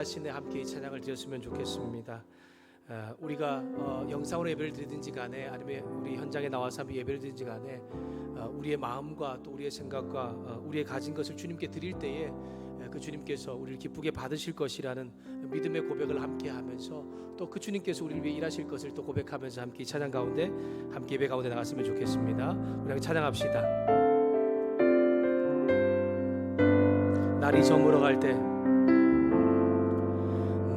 자신의 함께 이 찬양을 드렸으면 좋겠습니다. 우리가 영상으로 예배를 드리든지 간에 아니면 우리 현장에 나와서 예배를 드리든지 간에 우리의 마음과 또 우리의 생각과 우리의 가진 것을 주님께 드릴 때에 그 주님께서 우리를 기쁘게 받으실 것이라는 믿음의 고백을 함께 하면서 또 그 주님께서 우리를 위해 일하실 것을 또 고백하면서 함께 이 찬양 가운데 함께 예배 가운데 나갔으면 좋겠습니다. 우리 함께 찬양합시다. 날이 저물어 갈 때,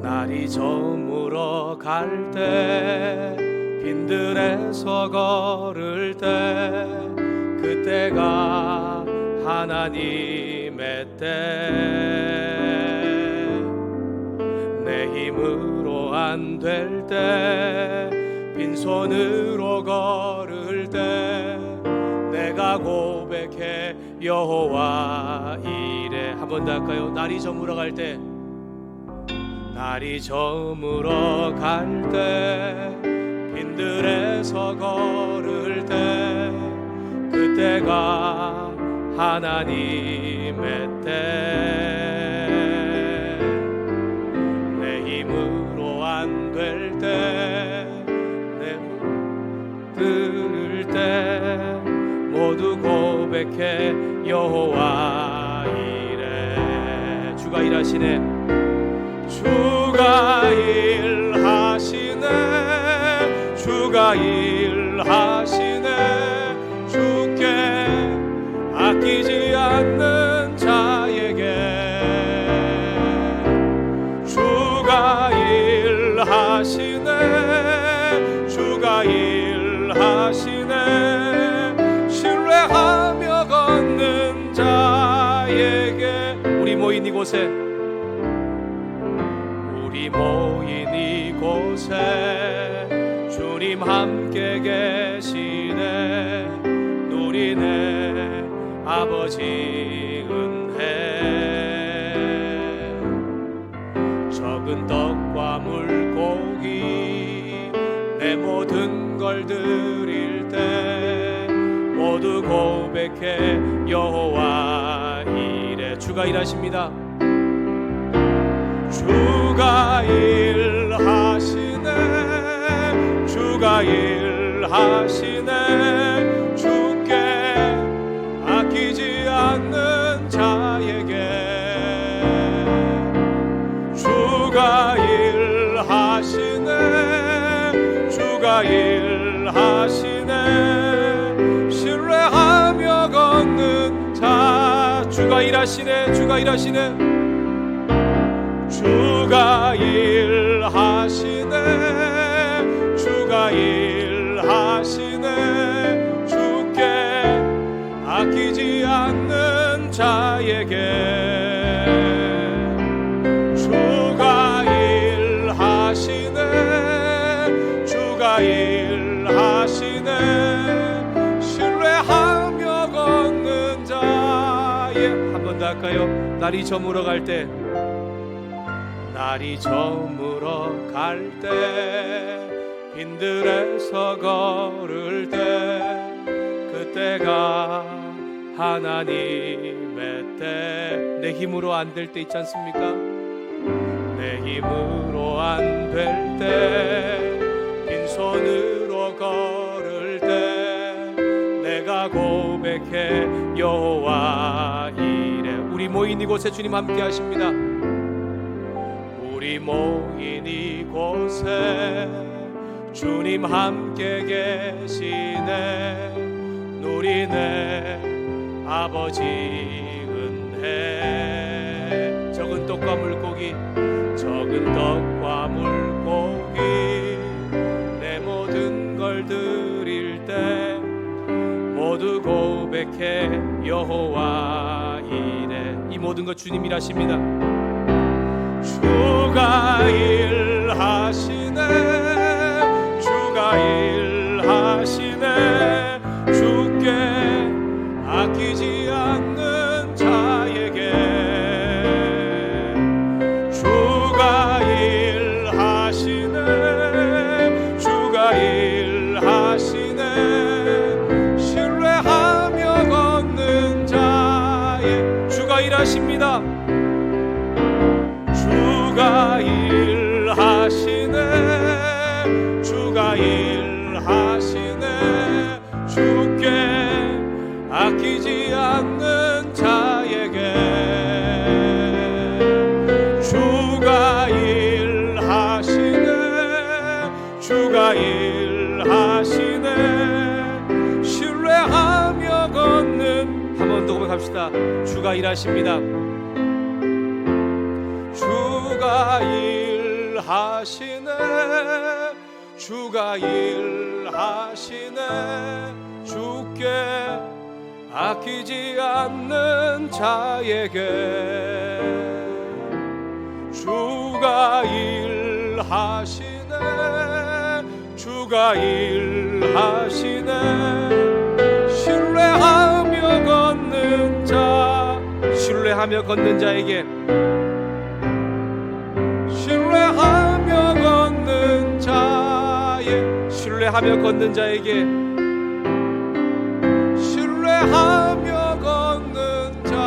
날이 저물어 갈 때, 빈들에서 걸을 때, 그때가 하나님의 때, 내 힘으로 안 될 때, 빈손으로 걸을 때, 내가 고백해 여호와 이래. 한 번 더 할까요? 날이 저물어 갈 때, 날이 저물어 갈 때, 빈들에서 걸을 때, 그때가 하나님의 때, 내 힘으로 안 될 때, 내 들을 때 모두 고백해 여호와 이래. 주가 일하시네, 주가 일하시네, 주가 일하시네, 주께 아끼지 않는 자에게 주가 일하시네, 주가 일하시네, 신뢰하며 걷는 자에게. 우리 모인 이곳에, 우리 모인 이곳에 주님 함께 계시네, 누리네 아버지 은혜. 적은 떡과 물고기 내 모든 걸 드릴 때 모두 고백해 여호와 이래. 주가 일하십니다. 주가 일하시네, 주가 일하시네, 주께 아끼지 않는 자에게 주가 일하시네, 주가 일하시네, 신뢰하며 걷는 자. 주가 일하시네, 주가 일하시네, 주가 일하시네, 주가 일하시네, 주께 아끼지 않는 자에게 주가 일하시네, 주가 일하시네, 신뢰하며 걷는 자에. 한 번 더 할까요? 날이 저물어 갈 때, 날이 저물어 갈 때, 빈들에서 걸을 때, 그때가 하나님의 때. 내 힘으로 안 될 때 있지 않습니까? 내 힘으로 안 될 때, 빈손으로 걸을 때, 내가 고백해 여호와 이래. 우리 모인 이곳에 주님 함께 하십니다. 우리 모인 이곳에 주님 함께 계시네, 누리네 아버지 은혜. 적은 떡과 물고기, 적은 떡과 물고기 내 모든 걸 드릴 때 모두 고백해 여호와 이래. 이 모든 것 주님 일하십니다. 주가 일하시네, 주가 일하시네, 주께 아끼지 않는 자에게 주가 일하시네, 주가 일하시네, 신뢰하며 걷는 자에. 주가 일하십니다. 일하시네 주가 일하시네 주께 아끼지 않는 자에게 주가 일하시네 주가 일하시네 신뢰하며 걷는 한 번 더 고백합시다. 주가 일하십니다. 주가 일하시네 주가 일하시네 주께 아끼지 않는 자에게 주가 일하시네 주가 일하시네 신뢰하며 걷는 자 신뢰하며 걷는 자에게 신뢰하며 걷는 자에 신뢰하며 걷는 자에게 신뢰하며 걷는 자에게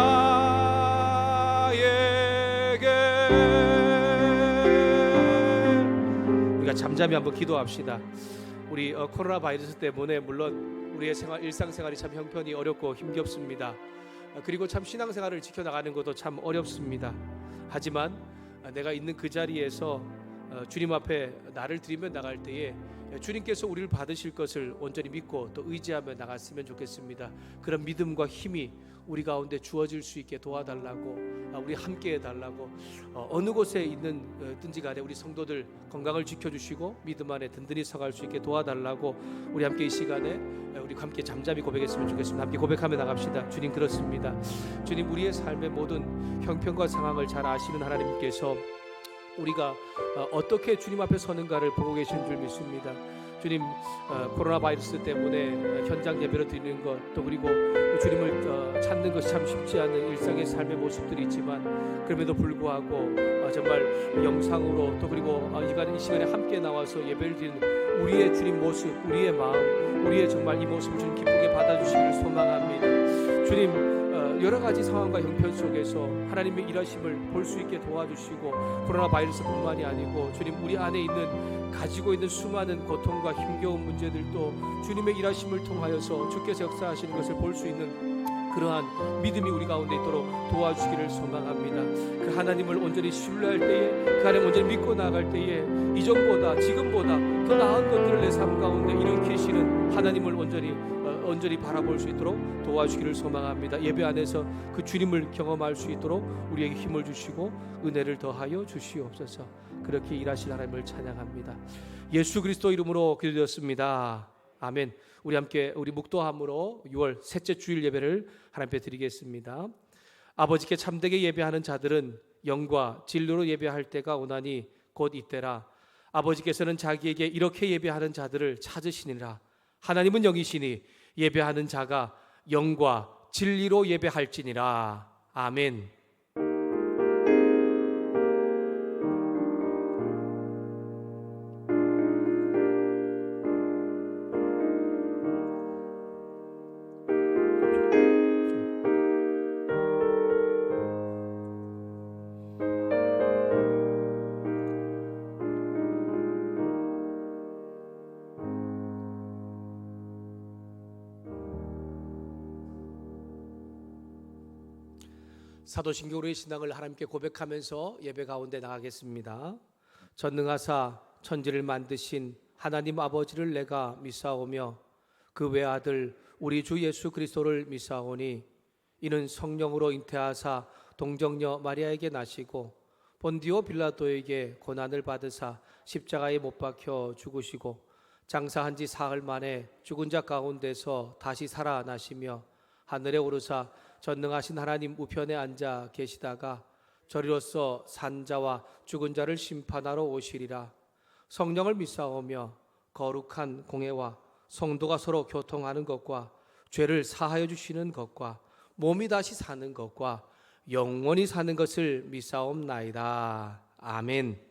우리가 잠잠히 한번 기도합시다. 우리 코로나 바이러스 때문에 물론 우리의 일상생활이 참 형편이 어렵고 힘겹습니다. 그리고 참 신앙생활을 지켜나가는 것도 참 어렵습니다. 하지만 내가 있는 그 자리에서 주님 앞에 나를 드리며 나갈 때에 주님께서 우리를 받으실 것을 온전히 믿고 또 의지하며 나갔으면 좋겠습니다. 그런 믿음과 힘이 우리 가운데 주어질 수 있게 도와달라고 우리 함께 해달라고 어느 곳에 있는든지 간에 우리 성도들 건강을 지켜주시고 믿음 안에 든든히 서갈 수 있게 도와달라고 우리 함께 이 시간에 우리 함께 잠잠히 고백했으면 좋겠습니다. 함께 고백하며 나갑시다. 주님 그렇습니다. 주님 우리의 삶의 모든 형편과 상황을 잘 아시는 하나님께서 우리가 어떻게 주님 앞에 서는가를 보고 계신 줄 믿습니다. 주님 코로나 바이러스 때문에 현장 예배를 드리는 것 또 그리고 주님을 찾는 것이 참 쉽지 않은 일상의 삶의 모습들이 있지만 그럼에도 불구하고 정말 영상으로 또 그리고 이 시간에 함께 나와서 예배를 드리는 우리의 주님 모습 우리의 마음 우리의 정말 이 모습을 주님 기쁘게 받아주시기를 소망합니다. 주님 여러 가지 상황과 형편 속에서 하나님의 일하심을 볼 수 있게 도와주시고 코로나 바이러스뿐만이 아니고 주님 우리 안에 있는 가지고 있는 수많은 고통과 힘겨운 문제들도 주님의 일하심을 통하여서 주께서 역사하시는 것을 볼 수 있는 그러한 믿음이 우리 가운데 있도록 도와주시기를 소망합니다. 그 하나님을 온전히 신뢰할 때에 그 하나님을 온전히 믿고 나아갈 때에 이전보다 지금보다 더 나은 것들을 내 삶 가운데 일으키시는 하나님을 온전히 바라볼 수 있도록 도와주기를 소망합니다. 예배 안에서 그 주님을 경험할 수 있도록 우리에게 힘을 주시고 은혜를 더하여 주시옵소서. 그렇게 일하신 하나님을 찬양합니다. 예수 그리스도 이름으로 기도드렸습니다. 아멘. 우리 함께 우리 묵도함으로 6월 셋째 주일 예배를 하나님께 드리겠습니다. 아버지께 참되게 예배하는 자들은 영과 진리로 예배할 때가 오나니 곧 이때라. 아버지께서는 자기에게 이렇게 예배하는 자들을 찾으시니라. 하나님은 영이시니 예배하는 자가 영과 진리로 예배할지니라. 아멘. 사도신경으로의 신앙을 하나님께 고백하면서 예배 가운데 나가겠습니다. 전능하사 천지를 만드신 하나님 아버지를 내가 믿사오며 그 외아들 우리 주 예수 그리스도를 믿사오니 이는 성령으로 잉태하사 동정녀 마리아에게 나시고 본디오 빌라도에게 고난을 받으사 십자가에 못 박혀 죽으시고 장사한 지 사흘 만에 죽은 자 가운데서 다시 살아나시며 하늘에 오르사 전능하신 하나님 우편에 앉아 계시다가 저리로서 산자와 죽은 자를 심판하러 오시리라. 성령을 믿사오며 거룩한 공회와 성도가 서로 교통하는 것과 죄를 사하여 주시는 것과 몸이 다시 사는 것과 영원히 사는 것을 믿사옵나이다. 아멘.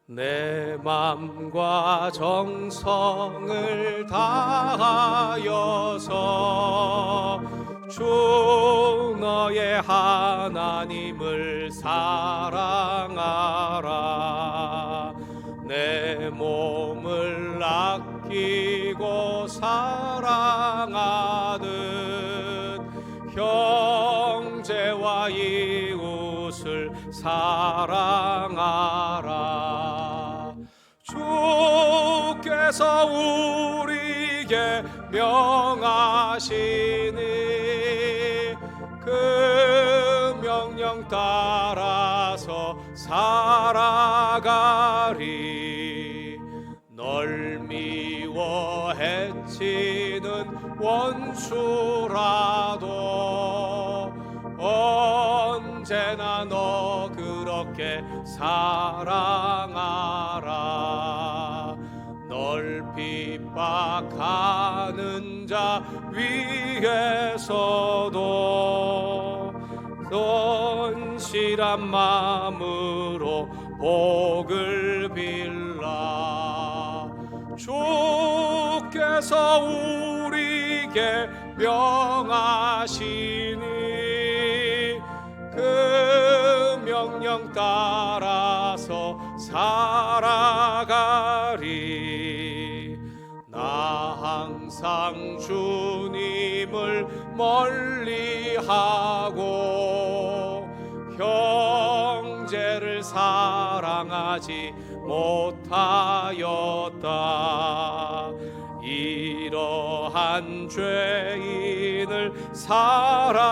내 맘과 정성을 다하여서 주 너의 하나님을 사랑하라. 내 몸을 아끼고 사랑하듯 형제와 이웃을 사랑하라. 주께서 우리에게 명하시니 그 명령 따라서 살아가리. 널 미워 해치는 원수라도 언제나 너 그렇게 사랑하라. 널 핍박하는 자 위에서도 선실한 마음으로 복을 빌라. 주께서 우리에게 명하시니 그 명령 따라서 살아가리. 나 항상 주님을 멀리하고 형제를 사랑하지 못하였다. 이러한 죄인을 사랑하사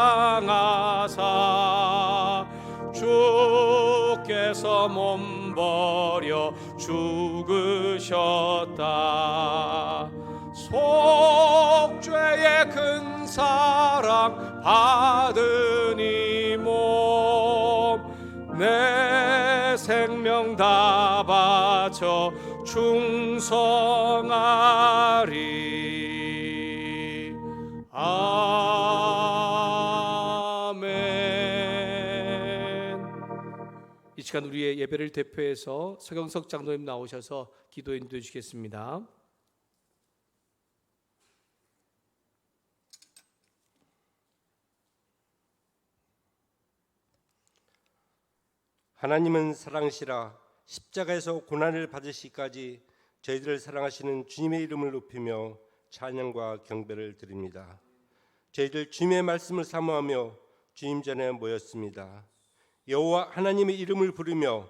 주께서 몸버려 죽으셨다. 속죄의 큰 사랑 받은 이 몸 내 생명 다 바쳐 충성하리. 아멘. 이 시간 우리의 예배를 대표해서 서경석 장로님 나오셔서 기도해 주시겠습니다. 하나님은 사랑이시라. 십자가에서 고난을 받으시기까지 저희들을 사랑하시는 주님의 이름을 높이며 찬양과 경배를 드립니다. 저희들 주님의 말씀을 사모하며 주님 전에 모였습니다. 여호와 하나님의 이름을 부르며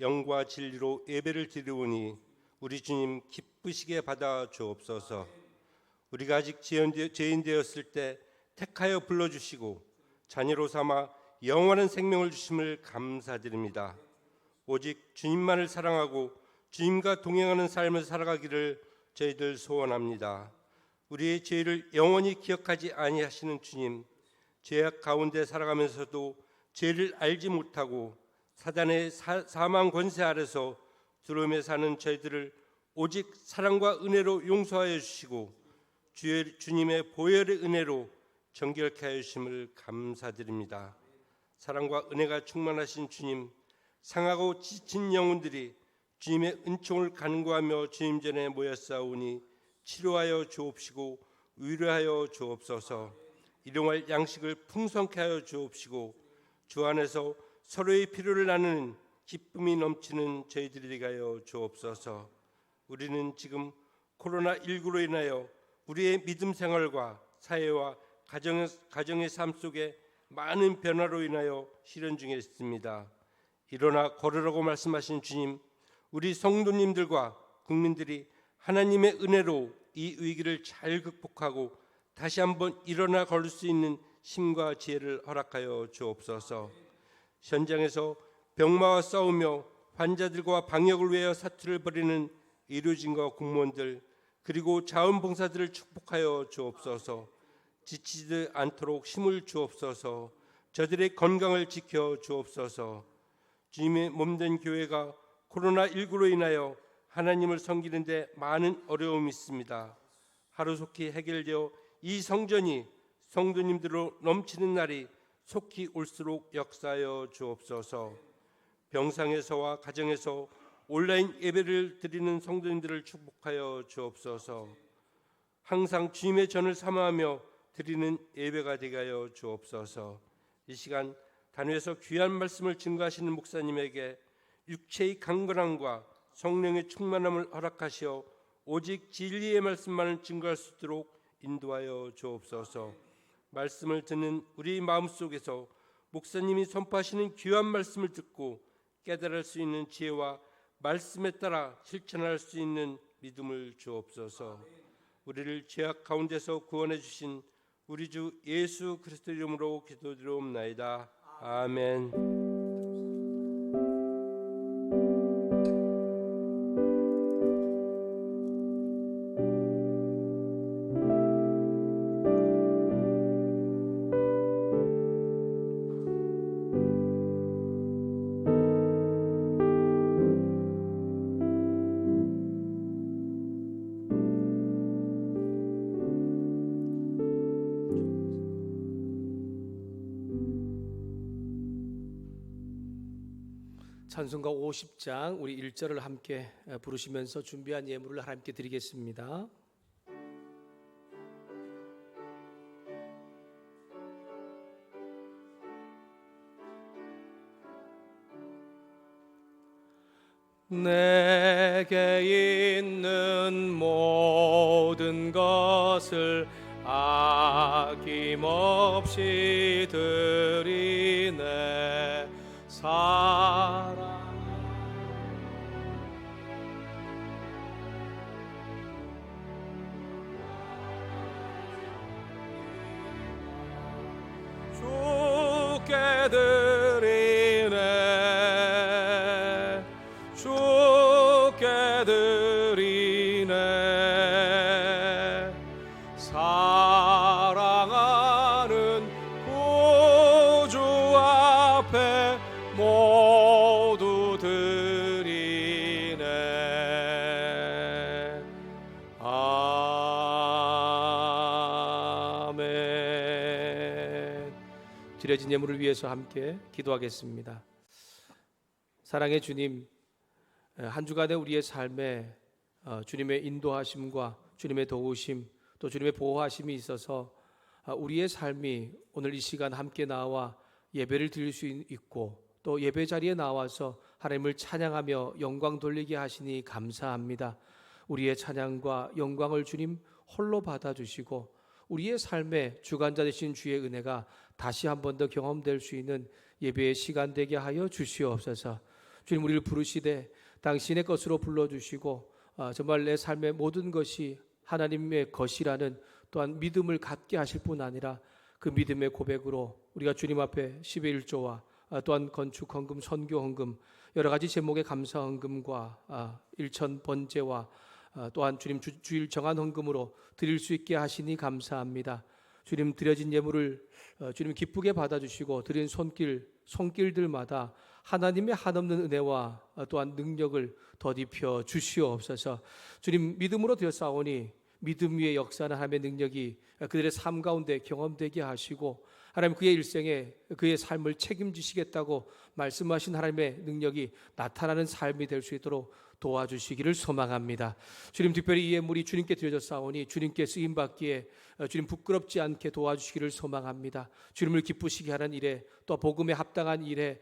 영과 진리로 예배를 드리오니 우리 주님 기쁘시게 받아 주옵소서. 우리가 아직 죄인 되었을 때 택하여 불러주시고 자녀로 삼아 영원한 생명을 주심을 감사드립니다. 오직 주님만을 사랑하고 주님과 동행하는 삶을 살아가기를 저희들 소원합니다. 우리의 죄를 영원히 기억하지 아니하시는 주님, 죄악 가운데 살아가면서도 죄를 알지 못하고 사단의 사망 권세 아래서 두려움에 사는 저희들을 오직 사랑과 은혜로 용서하여 주시고 주님의 보혈의 은혜로 정결케 하여 주심을 감사드립니다. 사랑과 은혜가 충만하신 주님, 상하고 지친 영혼들이 주님의 은총을 간구하며 주님 전에 모였사오니 치료하여 주옵시고 위로하여 주옵소서. 일용할 양식을 풍성케 하여 주옵시고 주 안에서 서로의 필요를 나누는 기쁨이 넘치는 저희들이 되게 하여 주옵소서. 우리는 지금 코로나19로 인하여 우리의 믿음 생활과 사회와 가정의 삶 속에 많은 변화로 인하여 실현 중에 있습니다. 일어나 걸으라고 말씀하신 주님, 우리 성도님들과 국민들이 하나님의 은혜로 이 위기를 잘 극복하고 다시 한번 일어나 걸을 수 있는 힘과 지혜를 허락하여 주옵소서. 현장에서 병마와 싸우며 환자들과 방역을 위하여 사투를 벌이는 의료진과 공무원들 그리고 자원봉사들을 축복하여 주옵소서. 지치지 않도록 힘을 주옵소서. 저들의 건강을 지켜 주옵소서. 주님의 몸된 교회가 코로나19로 인하여 하나님을 섬기는 데 많은 어려움이 있습니다. 하루속히 해결되어 이 성전이 성도님들로 넘치는 날이 속히 올수록 역사하여 주옵소서. 병상에서와 가정에서 온라인 예배를 드리는 성도님들을 축복하여 주옵소서. 항상 주님의 전을 사모하며 드리는 예배가 되게 하여 주옵소서. 이 시간 단위에서 귀한 말씀을 증거하시는 목사님에게 육체의 강건함과 성령의 충만함을 허락하시어 오직 진리의 말씀만을 증거할 수 있도록 인도하여 주옵소서. 말씀을 듣는 우리 마음속에서 목사님이 선포하시는 귀한 말씀을 듣고 깨달을 수 있는 지혜와 말씀에 따라 실천할 수 있는 믿음을 주옵소서. 우리를 죄악 가운데서 구원해 주신 우리 주 예수 그리스도 이름으로 기도드리옵나이다. 아멘. 찬송가 50장 우리 1절을 함께 부르시면서 준비한 예물을 하나님께 드리겠습니다. 내게 있는 모든 것을 아낌없이 드리네. 사랑 주께 드리네. 주께 드리네. 사랑하는 구주 앞에 모두 드리네. 아멘. 드려진 예물을 위해서 함께 기도하겠습니다. 사랑의 주님, 한 주간의 우리의 삶에 주님의 인도하심과 주님의 도우심, 또 주님의 보호하심이 있어서 우리의 삶이 오늘 이 시간 함께 나와 예배를 드릴 수 있고 또 예배 자리에 나와서 하나님을 찬양하며 영광 돌리게 하시니 감사합니다. 우리의 찬양과 영광을 주님 홀로 받아주시고 우리의 삶의 주관자 되신 주의 은혜가 다시 한 번 더 경험될 수 있는 예배의 시간 되게 하여 주시옵소서. 주님, 우리를 부르시되 당신의 것으로 불러주시고 정말 내 삶의 모든 것이 하나님의 것이라는 또한 믿음을 갖게 하실 뿐 아니라 그 믿음의 고백으로 우리가 주님 앞에 10의 1조와 또한 건축 헌금, 선교 헌금, 여러 가지 제목의 감사 헌금과 일천 번제와 또한 주님 주일 정한 헌금으로 드릴 수 있게 하시니 감사합니다. 주님, 드려진 예물을 주님 기쁘게 받아주시고 드린 손길들마다 하나님의 한없는 은혜와 또한 능력을 더딥혀 주시옵소서. 주님, 믿음으로 드렸사오니 믿음 위에 역사하는 하나님의 능력이 그들의 삶 가운데 경험되게 하시고 하나님 그의 일생에 그의 삶을 책임지시겠다고 말씀하신 하나님의 능력이 나타나는 삶이 될 수 있도록 도와주시기를 소망합니다. 주님, 특별히 이 예물이 주님께 드려졌사오니 주님께 쓰임받기에 주님 부끄럽지 않게 도와주시기를 소망합니다. 주님을 기쁘시게 하는 일에 또 복음에 합당한 일에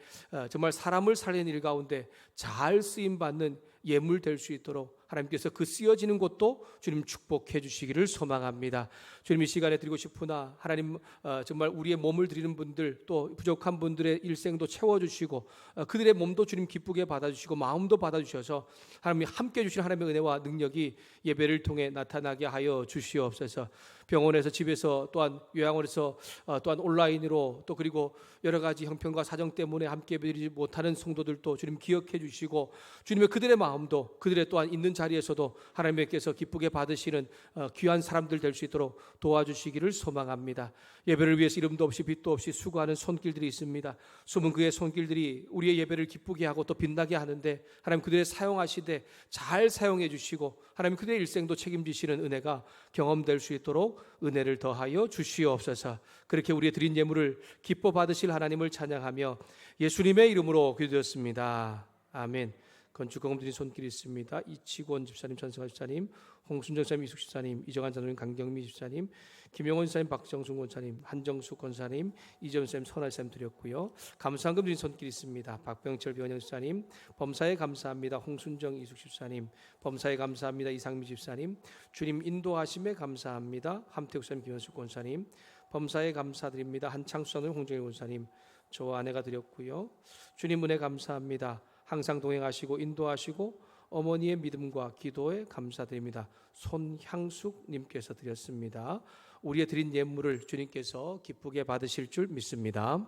정말 사람을 살리는 일 가운데 잘 쓰임받는 예물 될 수 있도록 하나님께서 그 쓰여지는 곳도 주님 축복해 주시기를 소망합니다. 주님, 이 시간에 드리고 싶으나 하나님 정말 우리의 몸을 드리는 분들 또 부족한 분들의 일생도 채워주시고 그들의 몸도 주님 기쁘게 받아주시고 마음도 받아주셔서 하나님이 함께 주신 하나님의 은혜와 능력이 예배를 통해 나타나게 하여 주시옵소서. 병원에서 집에서 또한 요양원에서 또한 온라인으로 또 그리고 여러 가지 형편과 사정 때문에 함께 예배드리지 못하는 성도들도 주님 기억해 주시고 주님의 그들의 마음도 그들의 또한 있는 자리에서도 하나님께서 기쁘게 받으시는 귀한 사람들 될 수 있도록 도와주시기를 소망합니다. 예배를 위해서 이름도 없이 빛도 없이 수고하는 손길들이 있습니다. 숨은 그의 손길들이 우리의 예배를 기쁘게 하고 또 빛나게 하는데 하나님 그들의 사용하시되 잘 사용해 주시고 하나님 그들의 일생도 책임지시는 은혜가 경험될 수 있도록 은혜를 더하여 주시옵소서. 그렇게 우리의 드린 예물을 기뻐 받으실 하나님을 찬양하며 예수님의 이름으로 기도드렸습니다. 아멘. 건축공업 드린 손길이 있습니다. 이치권 집사님, 전승환 집사님, 홍순정 집사님, 이숙 집사님, 이정환 장로님, 강경미 집사님, 김용원 집사님, 박정순 권사님, 한정숙 권사님, 이재훈 집사님, 선할 집사님 드렸고요. 감사한금 드린 손길이 있습니다. 박병철 변영 집사님, 범사에 감사합니다. 홍순정 이숙 집사님, 범사에 감사합니다. 이상미 집사님, 주님 인도하심에 감사합니다. 함태욱 집사님, 김현숙 권사님, 범사에 감사드립니다. 한창수 장로님, 홍정일 권사님, 저와 아내가 드렸고요. 주님 은혜 감사합니다. 항상 동행하시고 인도하시고 어머니의 믿음과 기도에 감사드립니다. 손향숙 님께서 드렸습니다. 우리의 드린 예물을 주님께서 기쁘게 받으실 줄 믿습니다.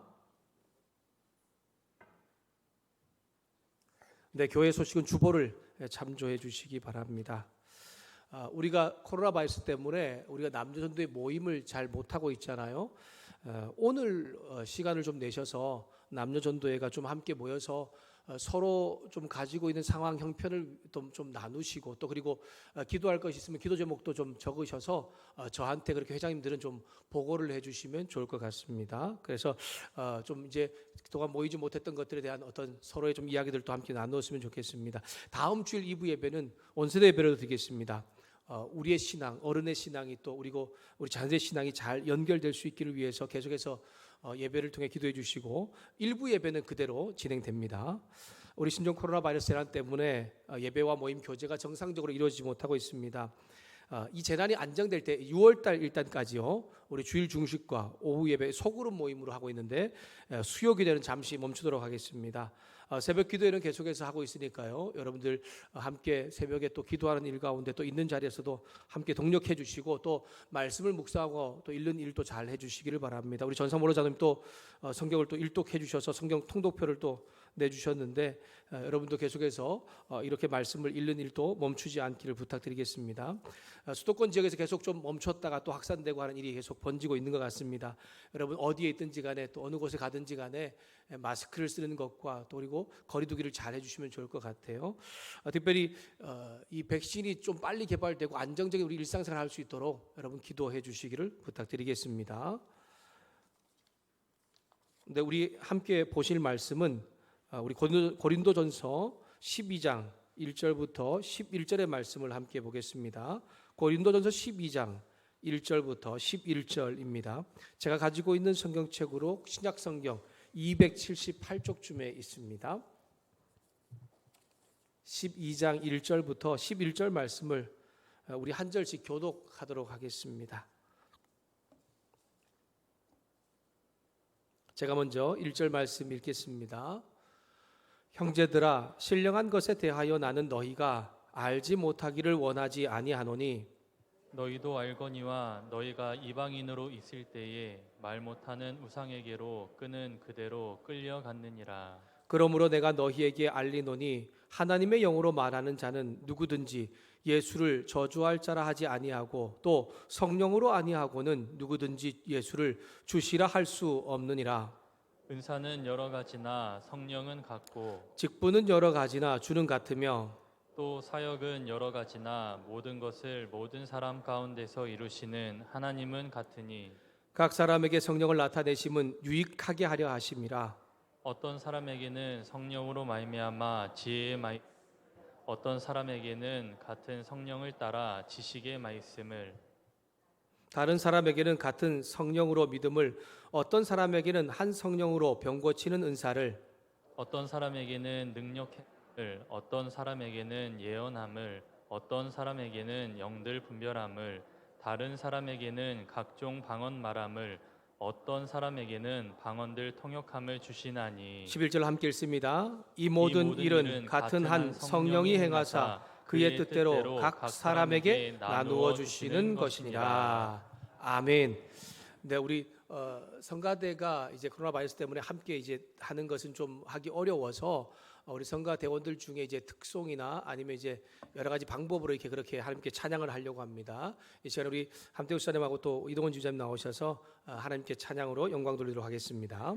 네, 교회 소식은 주보를 참조해 주시기 바랍니다. 우리가 코로나 바이러스 때문에 우리가 남녀전도회 모임을 잘 못하고 있잖아요. 오늘 시간을 좀 내셔서 남녀전도회가 좀 함께 모여서 서로 좀 가지고 있는 상황 형편을 좀 나누시고 또 그리고 기도할 것이 있으면 기도 제목도 좀 적으셔서 저한테 그렇게 회장님들은 좀 보고를 해주시면 좋을 것 같습니다. 그래서 좀 이제 그동안 모이지 못했던 것들에 대한 어떤 서로의 좀 이야기들도 함께 나누었으면 좋겠습니다. 다음 주일 2부 예배는 온세대 예배로 드리겠습니다. 우리의 신앙, 어른의 신앙이 또 그리고 우리 자녀의 신앙이 잘 연결될 수 있기를 위해서 계속해서 예배를 통해 기도해 주시고 1부 예배는 그대로 진행됩니다. 우리 신종 코로나 바이러스 재난 때문에 예배와 모임 교제가 정상적으로 이루어지지 못하고 있습니다. 이 재난이 안정될 때 6월달 일단까지요. 우리 주일 중식과 오후 예배 소그룹 모임으로 하고 있는데 수요 기도는 잠시 멈추도록 하겠습니다. 새벽 기도회는 계속해서 하고 있으니까요. 여러분들 함께 새벽에 또 기도하는 일 가운데 또 있는 자리에서도 함께 동력해 주시고 또 말씀을 묵상하고 또 읽는 일도 잘 해주시기를 바랍니다. 우리 전사 모로자님 또 성경을 또 일독해 주셔서 성경 통독표를 또 내주셨는데 여러분도 계속해서 이렇게 말씀을 읽는 일도 멈추지 않기를 부탁드리겠습니다. 수도권 지역에서 계속 좀 멈췄다가 또 확산되고 하는 일이 계속 번지고 있는 것 같습니다. 여러분 어디에 있든지 간에 또 어느 곳에 가든지 간에 마스크를 쓰는 것과 또 그리고 거리 두기를 잘 해주시면 좋을 것 같아요. 특별히 이 백신이 좀 빨리 개발되고 안정적인 우리 일상생활을 할 수 있도록 여러분 기도해 주시기를 부탁드리겠습니다. 근데 우리 함께 보실 말씀은 우리 고린도전서 12장 1절부터 11절의 말씀을 함께 보겠습니다. 고린도전서 12장 1절부터 11절입니다. 제가 가지고 있는 성경책으로 신약성경 278쪽쯤에 있습니다. 12장 1절부터 11절 말씀을 우리 한 절씩 교독하도록 하겠습니다. 제가 먼저 1절 말씀 읽겠습니다. 형제들아, 신령한 것에 대하여 나는 너희가 알지 못하기를 원하지 아니하노니 너희도 알거니와 너희가 이방인으로 있을 때에 말 못하는 우상에게로 끄는 그대로 끌려갔느니라. 그러므로 내가 너희에게 알리노니 하나님의 영으로 말하는 자는 누구든지 예수를 저주할 자라 하지 아니하고 또 성령으로 아니하고는 누구든지 예수를 주시라 할 수 없느니라. 은사는 여러 가지나 성령은 같고 직분은 여러 가지나 주는 같으며 또 사역은 여러 가지나 모든 것을 모든 사람 가운데서 이루시는 하나님은 같으니 각 사람에게 성령을 나타내심은 유익하게 하려 하심이라. 어떤 사람에게는 성령으로 말미암아 지혜의 어떤 사람에게는 같은 성령을 따라 지식의 말씀을 다른 사람에게는 같은 성령으로 믿음을, 어떤 사람에게는 한 성령으로 병 고치는 은사를, 어떤 사람에게는 능력을, 어떤 사람에게는 예언함을, 어떤 사람에게는 영들 분별함을, 다른 사람에게는 각종 방언 말함을, 어떤 사람에게는 방언들 통역함을 주시나니 11절 함께 읽습니다. 이 모든 일은 같은 한 성령이 행하사 그의 뜻대로 각 사람에게 나누어 주시는 것이니라. 아멘. 네, 우리 성가대가 이제 코로나 바이러스 때문에 함께 이제 하는 것은 좀 하기 어려워서 우리 성가 대원들 중에 이제 특송이나 아니면 이제 여러 가지 방법으로 이렇게 그렇게 하나님께 찬양을 하려고 합니다. 이 시간에 우리 함태우 사님하고 또 이동원 지휘자님 나오셔서 하나님께 찬양으로 영광 돌리도록 하겠습니다.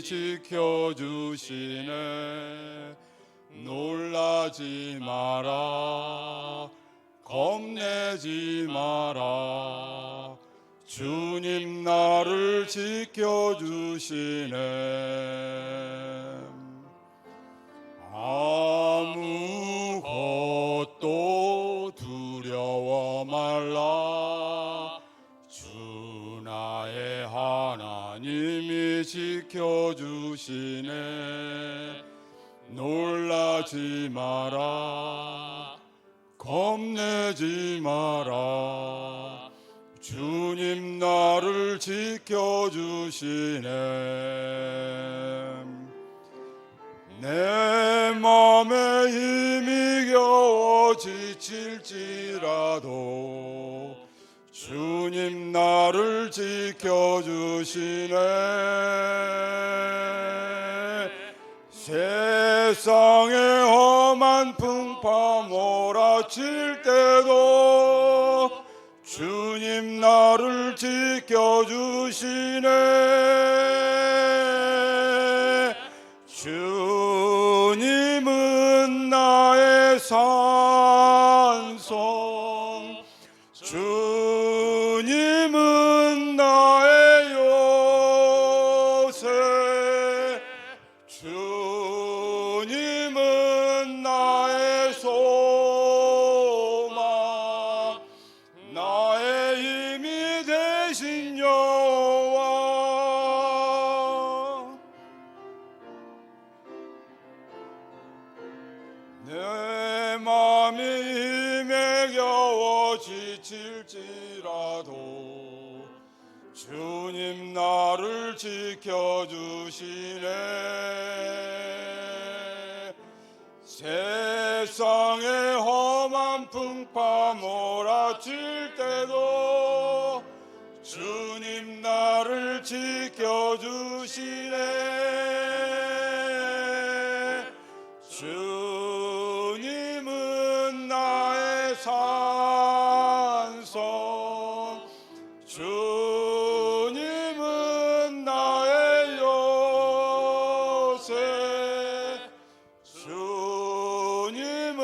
지켜주시네. 놀라지 마라, 겁내지 마라, 주님 나를 지켜주시네. 아무것도 두려워 말라, 주 나의 하나님이 지켜주시네. 놀라지 마라, 겁내지 마라, 주님 나를 지켜주시네. 내 맘에 힘이 겨워 지칠지라도 주님 나를 지켜주시네. 세상에 험한 풍파 몰아칠 때도 주님 나를 지켜주시네. 주님은 나의 산성, 주님은 나의 요새, 주님은 나의 소망, 나의 힘이 되신 여호와. 내 맘이 힘에 겨워 지칠지라도 주님 나를 지켜주시네. 세상에 험한 풍파 몰아칠 때도 주님 나를 지켜주시네. 주님은 나의 산성, 주님은 나의 요새, 주님은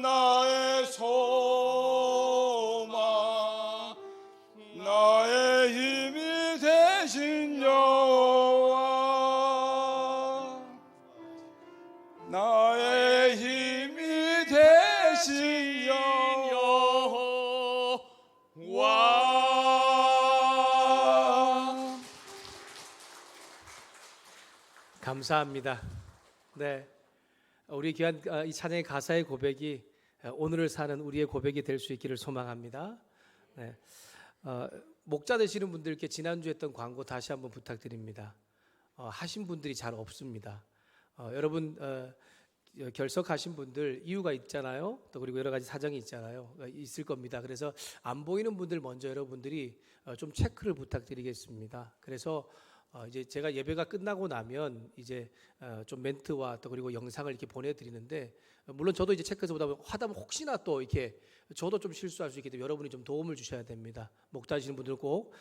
나의 소망, 나의 힘이 되신 여호와. 나의 힘이 되신 여호와. 감사합니다. 네, 우리 귀한 이 찬양의 가사의 고백이 오늘을 사는 우리의 고백이 될 수 있기를 소망합니다. 네, 목자 되시는 분들께 지난주에 했던 광고 다시 한번 부탁드립니다. 하신 분들이 잘 없습니다. 여러분 결석하신 분들 이유가 있잖아요. 또 그리고 여러 가지 사정이 있잖아요. 있을 겁니다. 그래서 안 보이는 분들 먼저 여러분들이 좀 체크를 부탁드리겠습니다. 그래서 이제 제가 예배가 끝나고 나면 이제 좀 멘트와 또 그리고 영상을 이렇게 보내드리는데, 물론 저도 이제 체크해서 보다 보면 하다 보면 혹시나 또 이렇게 저도 좀 실수할 수 있기 때문에 여러분이 좀 도움을 주셔야 됩니다. 목도하시는 분들 꼭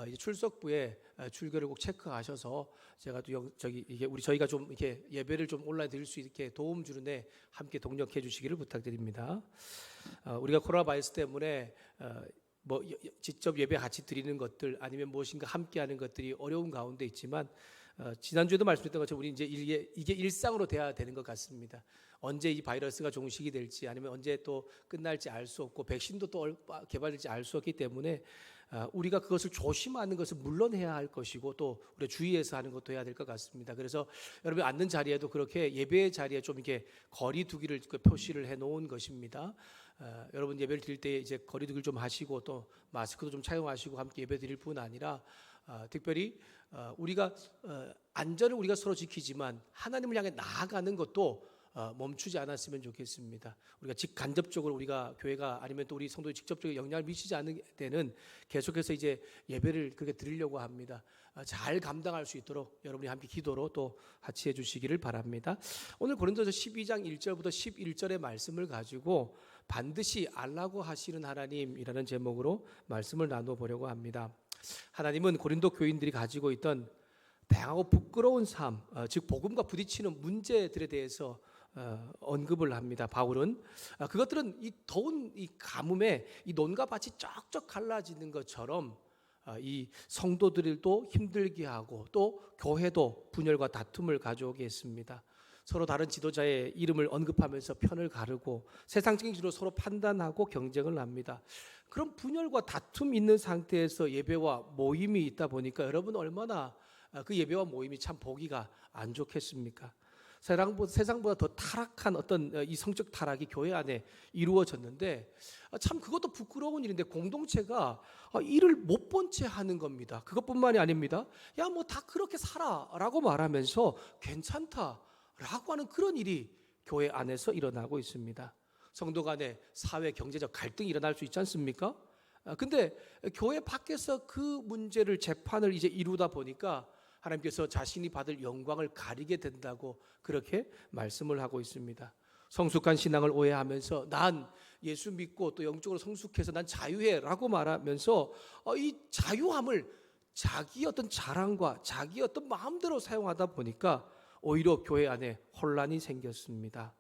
이제 출석부에 출결을 꼭 체크하셔서 제가 또 저희가 좀 이렇게 예배를 좀 온라인 드릴 수 있게 도움 주는데 함께 동력해 주시기를 부탁드립니다. 우리가 코로나 바이러스 때문에 뭐 직접 예배 같이 드리는 것들 아니면 무엇인가 함께하는 것들이 어려운 가운데 있지만 지난주에도 말씀드렸던 것처럼 우리 이제 이게 일상으로 돼야 되는 것 같습니다. 언제 이 바이러스가 종식이 될지 아니면 언제 또 끝날지 알 수 없고 백신도 또 개발될지 알 수 없기 때문에 우리가 그것을 조심하는 것을 물론 해야 할 것이고 또 우리 주의해서 하는 것도 해야 될 것 같습니다. 그래서 여러분 앉는 자리에도 그렇게 예배의 자리에 좀 이렇게 거리 두기를 표시를 해 놓은 것입니다. 여러분 예배를 드릴 때 이제 거리 두기를 좀 하시고 또 마스크도 좀 착용하시고 함께 예배 드릴 뿐 아니라 특별히 우리가 안전을 우리가 서로 지키지만 하나님을 향해 나아가는 것도 멈추지 않았으면 좋겠습니다. 우리가 간접적으로 우리가 교회가 아니면 또 우리 성도에 직접적인 영향을 미치지 않는 때는 계속해서 이제 예배를 그렇게 드리려고 합니다. 잘 감당할 수 있도록 여러분이 함께 기도로 또 같이 해주시기를 바랍니다. 오늘 고린도서 12장 1절부터 11절의 말씀을 가지고 반드시 알라고 하시는 하나님이라는 제목으로 말씀을 나눠보려고 합니다. 하나님은 고린도 교인들이 가지고 있던 다양하고 부끄러운 삶, 즉 복음과 부딪히는 문제들에 대해서 언급을 합니다. 바울은 그것들은 이 더운 이 가뭄에 이 논과 밭이 쩍쩍 갈라지는 것처럼 이 성도들도 힘들게 하고 또 교회도 분열과 다툼을 가져오게 했습니다. 서로 다른 지도자의 이름을 언급하면서 편을 가르고 세상적인 기준으로 서로 판단하고 경쟁을 합니다. 그런 분열과 다툼 있는 상태에서 예배와 모임이 있다 보니까 여러분 얼마나 그 예배와 모임이 참 보기가 안 좋겠습니까? 세상보다 더 타락한 어떤 이 성적 타락이 교회 안에 이루어졌는데 참 그것도 부끄러운 일인데 공동체가 이를 못 본 채 하는 겁니다. 그것뿐만이 아닙니다. 야, 뭐 다 그렇게 살아라고 말하면서 괜찮다라고 하는 그런 일이 교회 안에서 일어나고 있습니다. 성도 간의 사회 경제적 갈등이 일어날 수 있지 않습니까? 근데 교회 밖에서 그 문제를 재판을 이제 이루다 보니까 하나님께서 자신이 받을 영광을 가리게 된다고 그렇게 말씀을 하고 있습니다. 성숙한 신앙을 오해하면서 난 예수 믿고 또 영적으로 성숙해서 난 자유해라고 말하면서 이 자유함을 자기 어떤 자랑과 자기 어떤 마음대로 사용하다 보니까 오히려 교회 안에 혼란이 생겼습니다.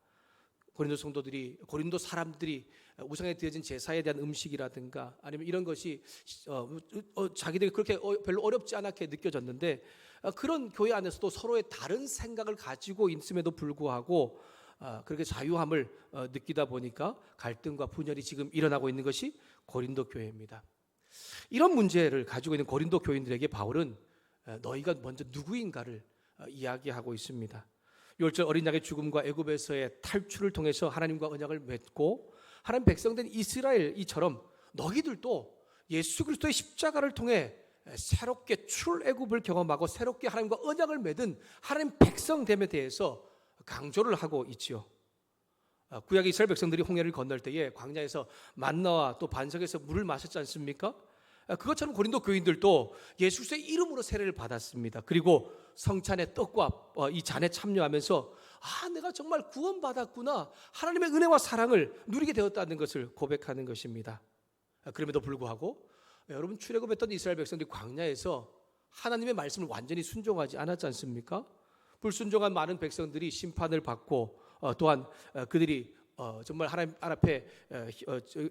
고린도 사람들이 우상에 드려진 제사에 대한 음식이라든가 아니면 이런 것이 자기들이 그렇게 별로 어렵지 않게 느껴졌는데 그런 교회 안에서도 서로의 다른 생각을 가지고 있음에도 불구하고 그렇게 자유함을 느끼다 보니까 갈등과 분열이 지금 일어나고 있는 것이 고린도 교회입니다. 이런 문제를 가지고 있는 고린도 교인들에게 바울은 너희가 먼저 누구인가를 이야기하고 있습니다. 6절 어린 양의 죽음과 애굽에서의 탈출을 통해서 하나님과 언약을 맺고 하나님 백성된 이스라엘이처럼 너희들도 예수 그리스도의 십자가를 통해 새롭게 출애굽을 경험하고 새롭게 하나님과 언약을 맺은 하나님 백성됨에 대해서 강조를 하고 있지요. 구약 이스라엘 백성들이 홍해를 건널 때에 광야에서 만나와 또 반석에서 물을 마셨지 않습니까? 그것처럼 고린도 교인들도 예수 그리스도의 이름으로 세례를 받았습니다. 그리고 성찬의 떡과 이 잔에 참여하면서 내가 정말 구원받았구나, 하나님의 은혜와 사랑을 누리게 되었다는 것을 고백하는 것입니다. 그럼에도 불구하고 여러분 출애굽했던 이스라엘 백성들이 광야에서 하나님의 말씀을 완전히 순종하지 않았지 않습니까? 불순종한 많은 백성들이 심판을 받고 또한 그들이 정말 하나님 앞에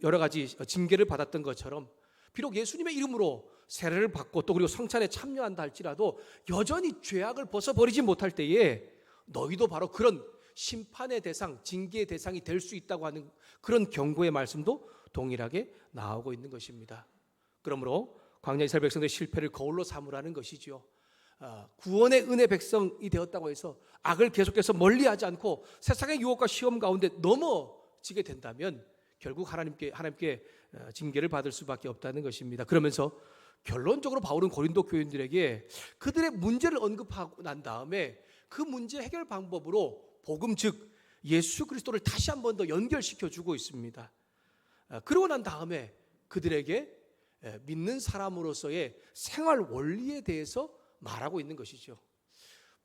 여러 가지 징계를 받았던 것처럼 비록 예수님의 이름으로 세례를 받고 또 그리고 성찬에 참여한다 할지라도 여전히 죄악을 벗어버리지 못할 때에 너희도 바로 그런 심판의 대상, 징계의 대상이 될 수 있다고 하는 그런 경고의 말씀도 동일하게 나오고 있는 것입니다. 그러므로 광야 이스라엘 백성들의 실패를 거울로 삼으라는 것이죠. 구원의 은혜 백성이 되었다고 해서 악을 계속해서 멀리하지 않고 세상의 유혹과 시험 가운데 넘어지게 된다면 결국 하나님께 징계를 받을 수밖에 없다는 것입니다. 그러면서 결론적으로 바울은 고린도 교인들에게 그들의 문제를 언급하고 난 다음에 그 문제 해결 방법으로 복음 즉 예수 그리스도를 다시 한 번 더 연결시켜 주고 있습니다. 그러고 난 다음에 그들에게 믿는 사람으로서의 생활 원리에 대해서 말하고 있는 것이죠.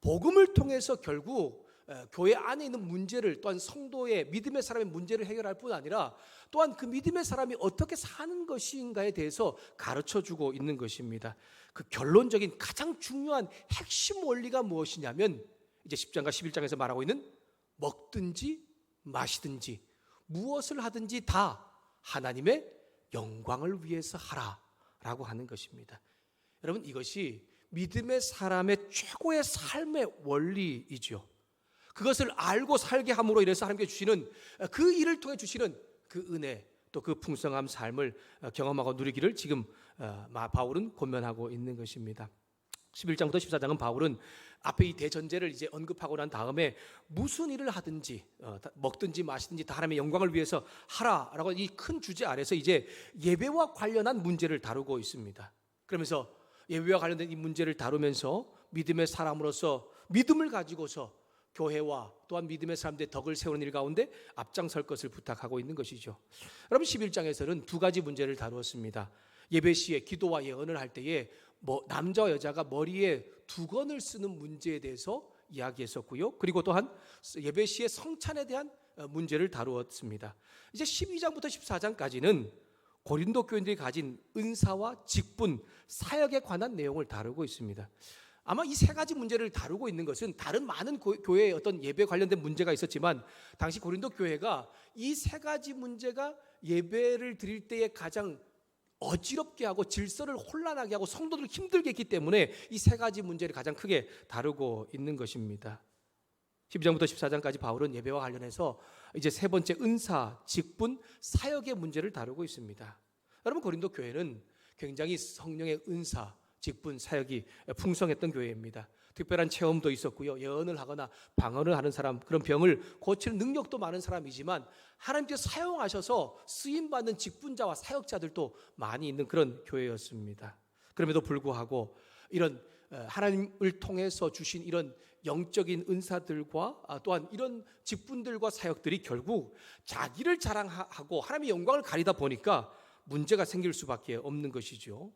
복음을 통해서 결국 교회 안에 있는 문제를 또한 성도의 믿음의 사람의 문제를 해결할 뿐 아니라 또한 그 믿음의 사람이 어떻게 사는 것인가에 대해서 가르쳐주고 있는 것입니다. 그 결론적인 가장 중요한 핵심 원리가 무엇이냐면 이제 10장과 11장에서 말하고 있는 먹든지 마시든지 무엇을 하든지 다 하나님의 영광을 위해서 하라라고 하는 것입니다. 여러분 이것이 믿음의 사람의 최고의 삶의 원리이죠. 그것을 알고 살게 함으로 인해서 하나님께 주시는 그 일을 통해 주시는 그 은혜 또 그 풍성한 삶을 경험하고 누리기를 지금 바울은 권면하고 있는 것입니다. 11장부터 14장은 바울은 앞에 이 대전제를 이제 언급하고 난 다음에 무슨 일을 하든지 먹든지 마시든지 다 하나님의 영광을 위해서 하라라고 이 큰 주제 아래서 이제 예배와 관련한 문제를 다루고 있습니다. 그러면서 예배와 관련된 이 문제를 다루면서 믿음의 사람으로서 믿음을 가지고서 교회와 또한 믿음의 사람들의 덕을 세우는 일 가운데 앞장설 것을 부탁하고 있는 것이죠. 여러분 11장에서는 두 가지 문제를 다루었습니다. 예배 시에 기도와 예언을 할 때에 남자와 여자가 머리에 두건을 쓰는 문제에 대해서 이야기했었고요. 그리고 또한 예배 시에 성찬에 대한 문제를 다루었습니다. 이제 12장부터 14장까지는 고린도 교인들이 가진 은사와 직분, 사역에 관한 내용을 다루고 있습니다. 아마 이 세 가지 문제를 다루고 있는 것은 다른 많은 교회의 어떤 예배 관련된 문제가 있었지만 당시 고린도 교회가 이 세 가지 문제가 예배를 드릴 때에 가장 어지럽게 하고 질서를 혼란하게 하고 성도들을 힘들게 했기 때문에 이 세 가지 문제를 가장 크게 다루고 있는 것입니다. 12장부터 14장까지 바울은 예배와 관련해서 이제 세 번째 은사, 직분, 사역의 문제를 다루고 있습니다. 여러분, 고린도 교회는 굉장히 성령의 은사, 직분, 사역이 풍성했던 교회입니다. 특별한 체험도 있었고요. 예언을 하거나 방언을 하는 사람, 그런 병을 고치는 능력도 많은 사람이지만 하나님께서 사용하셔서 쓰임받는 직분자와 사역자들도 많이 있는 그런 교회였습니다. 그럼에도 불구하고 이런 하나님을 통해서 주신 이런 영적인 은사들과 또한 이런 직분들과 사역들이 결국 자기를 자랑하고 하나님의 영광을 가리다 보니까 문제가 생길 수밖에 없는 것이죠.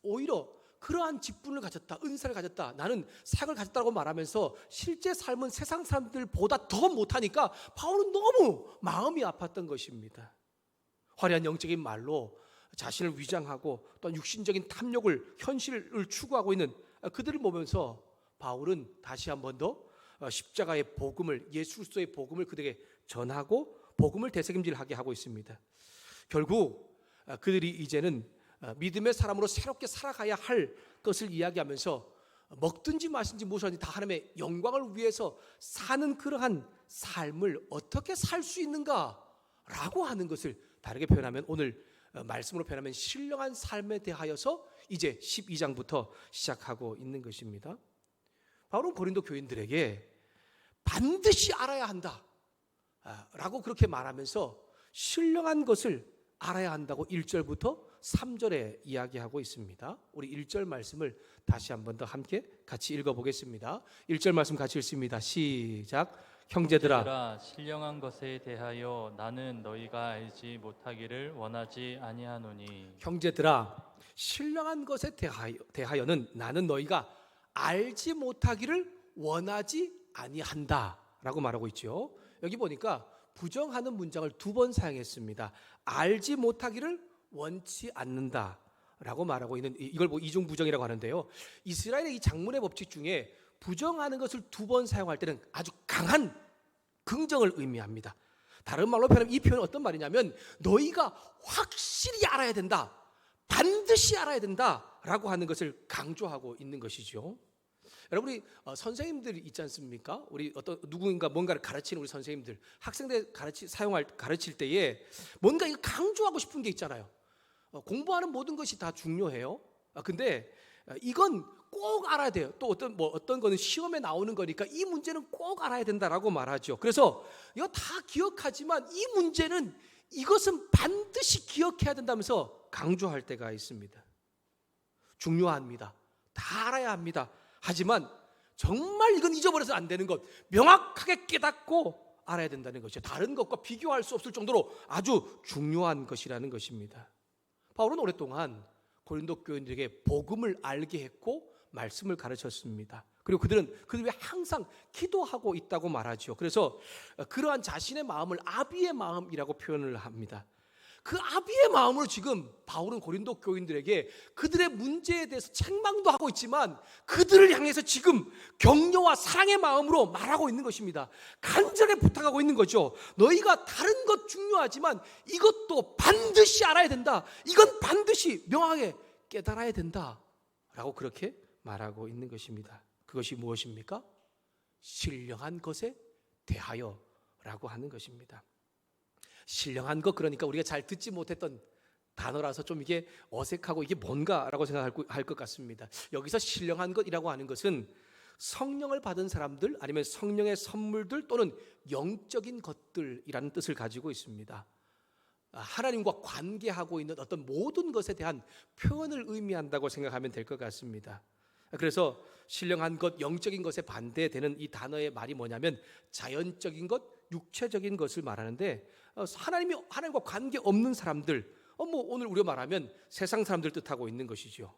오히려 그러한 직분을 가졌다, 은사를 가졌다, 나는 사역을 가졌다고 말하면서 실제 삶은 세상 사람들보다 더 못하니까 바울은 너무 마음이 아팠던 것입니다. 화려한 영적인 말로 자신을 위장하고 또한 육신적인 탐욕을, 현실을 추구하고 있는 그들을 보면서 바울은 다시 한 번 더 십자가의 복음을, 예수 그리스도의 복음을 그들에게 전하고 복음을 되새김질하게 하고 있습니다. 결국 그들이 이제는 믿음의 사람으로 새롭게 살아가야 할 것을 이야기하면서 먹든지 마시든지 무엇이든지 다 하나님의 영광을 위해서 사는 그러한 삶을 어떻게 살 수 있는가라고 하는 것을 다르게 표현하면, 오늘 말씀으로 표현하면 신령한 삶에 대하여서 이제 12장부터 시작하고 있는 것입니다. 바울은 고린도 교인들에게 반드시 알아야 한다 라고 그렇게 말하면서 신령한 것을 알아야 한다고 1절부터 3절에 이야기하고 있습니다. 우리 1절 말씀을 다시 한 번 더 함께 같이 읽어보겠습니다. 1절 말씀 같이 읽습니다. 시작. 형제들아, 신령한 것에 대하여 나는 너희가 알지 못하기를 원하지 아니하노니. 형제들아, 신령한 것에 대하여는 나는 너희가 알지 못하기를 원하지 아니한다 라고 말하고 있죠. 여기 보니까 부정하는 문장을 두 번 사용했습니다. 알지 못하기를 원치 않는다 라고 말하고 있는, 이걸 이중부정이라고 하는데요. 이스라엘의 이 장문의 법칙 중에 부정하는 것을 두 번 사용할 때는 아주 강한 긍정을 의미합니다. 다른 말로 표현하면 이 표현은 어떤 말이냐면 너희가 확실히 알아야 된다, 반드시 알아야 된다 라고 하는 것을 강조하고 있는 것이죠. 여러분, 우리 선생님들 있지 않습니까? 우리 어떤 누군가 뭔가를 가르치는 우리 선생님들, 학생들 가르칠 때에 뭔가 이거 강조하고 싶은 게 있잖아요. 공부하는 모든 것이 다 중요해요. 근데 이건 꼭 알아야 돼요. 또 어떤 거는 시험에 나오는 거니까 이 문제는 꼭 알아야 된다라고 말하죠. 그래서 이거 다 기억하지만 이 문제는, 이것은 반드시 기억해야 된다면서 강조할 때가 있습니다. 중요합니다. 다 알아야 합니다. 하지만 정말 이건 잊어버려서 안 되는 것, 명확하게 깨닫고 알아야 된다는 것이죠. 다른 것과 비교할 수 없을 정도로 아주 중요한 것이라는 것입니다. 바울은 오랫동안 고린도 교인들에게 복음을 알게 했고 말씀을 가르쳤습니다. 그리고 그들을 위해 항상 기도하고 있다고 말하죠. 그래서 그러한 자신의 마음을 아비의 마음이라고 표현을 합니다. 그 아비의 마음으로 지금 바울은 고린도 교인들에게 그들의 문제에 대해서 책망도 하고 있지만 그들을 향해서 지금 격려와 사랑의 마음으로 말하고 있는 것입니다. 간절히 부탁하고 있는 거죠. 너희가 다른 것 중요하지만 이것도 반드시 알아야 된다. 이건 반드시 명확하게 깨달아야 된다 라고 그렇게 말하고 있는 것입니다. 그것이 무엇입니까? 신령한 것에 대하여 라고 하는 것입니다. 신령한 것, 그러니까 우리가 잘 듣지 못했던 단어라서 좀 이게 어색하고 이게 뭔가라고 생각할 것 같습니다. 여기서 신령한 것이라고 하는 것은 성령을 받은 사람들, 아니면 성령의 선물들 또는 영적인 것들이라는 뜻을 가지고 있습니다. 하나님과 관계하고 있는 어떤 모든 것에 대한 표현을 의미한다고 생각하면 될 것 같습니다. 그래서 신령한 것, 영적인 것에 반대되는 이 단어의 말이 뭐냐면 자연적인 것, 육체적인 것을 말하는데, 하나님과 관계 없는 사람들, 오늘 우리가 말하면 세상 사람들 뜻하고 있는 것이죠.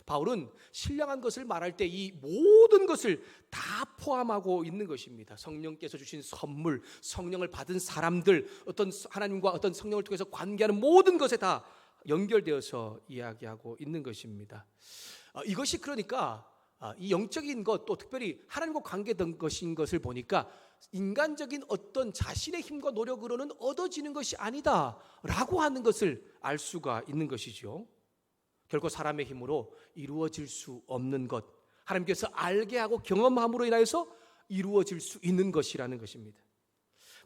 바울은 신령한 것을 말할 때 이 모든 것을 다 포함하고 있는 것입니다. 성령께서 주신 선물, 성령을 받은 사람들, 어떤 하나님과 어떤 성령을 통해서 관계하는 모든 것에 다 연결되어서 이야기하고 있는 것입니다. 이것이 그러니까 이 영적인 것, 또 특별히 하나님과 관계된 것인 것을 보니까 인간적인 어떤 자신의 힘과 노력으로는 얻어지는 것이 아니다라고 하는 것을 알 수가 있는 것이죠. 결코 사람의 힘으로 이루어질 수 없는 것, 하나님께서 알게 하고 경험함으로 인하여서 이루어질 수 있는 것이라는 것입니다.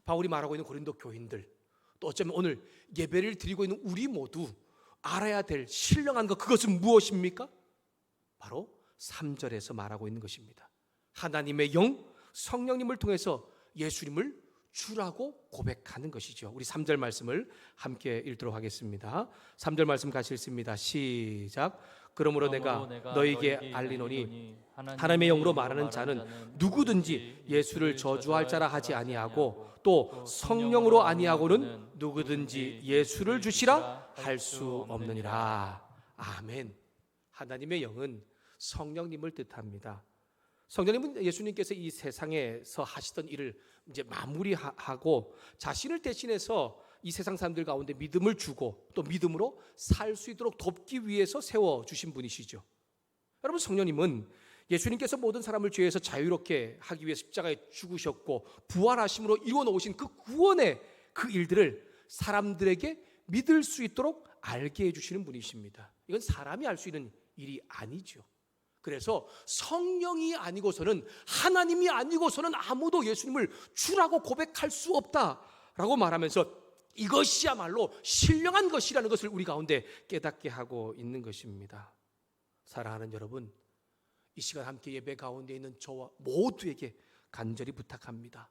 바울이 말하고 있는 고린도 교인들, 또 어쩌면 오늘 예배를 드리고 있는 우리 모두 알아야 될 신령한 것, 그것은 무엇입니까? 바로 3절에서 말하고 있는 것입니다. 하나님의 영, 성령님을 통해서 예수님을 주라고 고백하는 것이죠. 우리 3절 말씀을 함께 읽도록 하겠습니다. 3절 말씀 같이 읽습니다. 시작. 그러므로 내가 너희에게 알리노니 하나님의 영으로 말하는 자는 누구든지 예수를 저주할 자라 하지 아니하고 또 성령으로 아니하고는 누구든지 예수를 주시라 할 수 없느니라. 아멘. 하나님의 영은 성령님을 뜻합니다. 성령님은 예수님께서 이 세상에서 하시던 일을 이제 마무리하고 자신을 대신해서 이 세상 사람들 가운데 믿음을 주고 또 믿음으로 살 수 있도록 돕기 위해서 세워주신 분이시죠. 여러분, 성령님은 예수님께서 모든 사람을 죄에서 자유롭게 하기 위해 십자가에 죽으셨고 부활하심으로 이루어 놓으신 그 구원의 그 일들을 사람들에게 믿을 수 있도록 알게 해주시는 분이십니다. 이건 사람이 알 수 있는 일이 아니죠. 그래서 성령이 아니고서는, 하나님이 아니고서는 아무도 예수님을 주라고 고백할 수 없다라고 말하면서 이것이야말로 신령한 것이라는 것을 우리 가운데 깨닫게 하고 있는 것입니다. 사랑하는 여러분, 이 시간 함께 예배 가운데 있는 저와 모두에게 간절히 부탁합니다.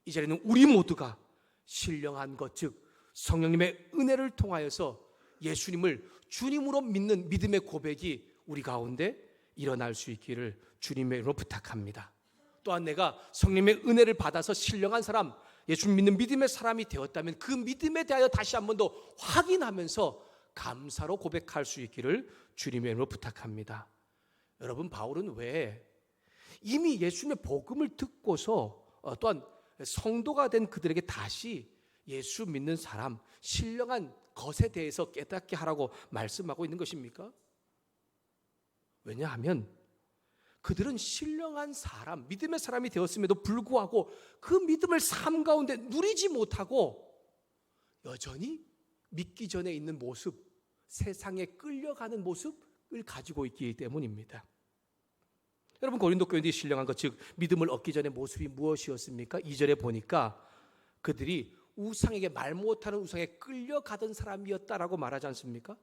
이 자리는 우리 모두가 신령한 것, 즉 성령님의 은혜를 통하여서 예수님을 주님으로 믿는 믿음의 고백이 우리 가운데 일어날 수 있기를 주님의 이름으로 부탁합니다. 또한 내가 성령님의 은혜를 받아서 신령한 사람, 예수님 믿는 믿음의 사람이 되었다면 그 믿음에 대하여 다시 한 번 더 확인하면서 감사로 고백할 수 있기를 주님의 이름으로 부탁합니다. 여러분, 바울은 왜 이미 예수님의 복음을 듣고서 또한 성도가 된 그들에게 다시 예수 믿는 사람, 신령한 것에 대해서 깨닫게 하라고 말씀하고 있는 것입니까? 왜냐하면 그들은 신령한 사람, 믿음의 사람이 되었음에도 불구하고 그 믿음을 삶 가운데 누리지 못하고 여전히 믿기 전에 있는 모습, 세상에 끌려가는 모습을 가지고 있기 때문입니다. 여러분, 고린도 교인들이 신령한 것, 즉 믿음을 얻기 전에 모습이 무엇이었습니까? 2절에 보니까 그들이 우상에게, 말 못하는 우상에 끌려가던 사람이었다라고 말하지 않습니까?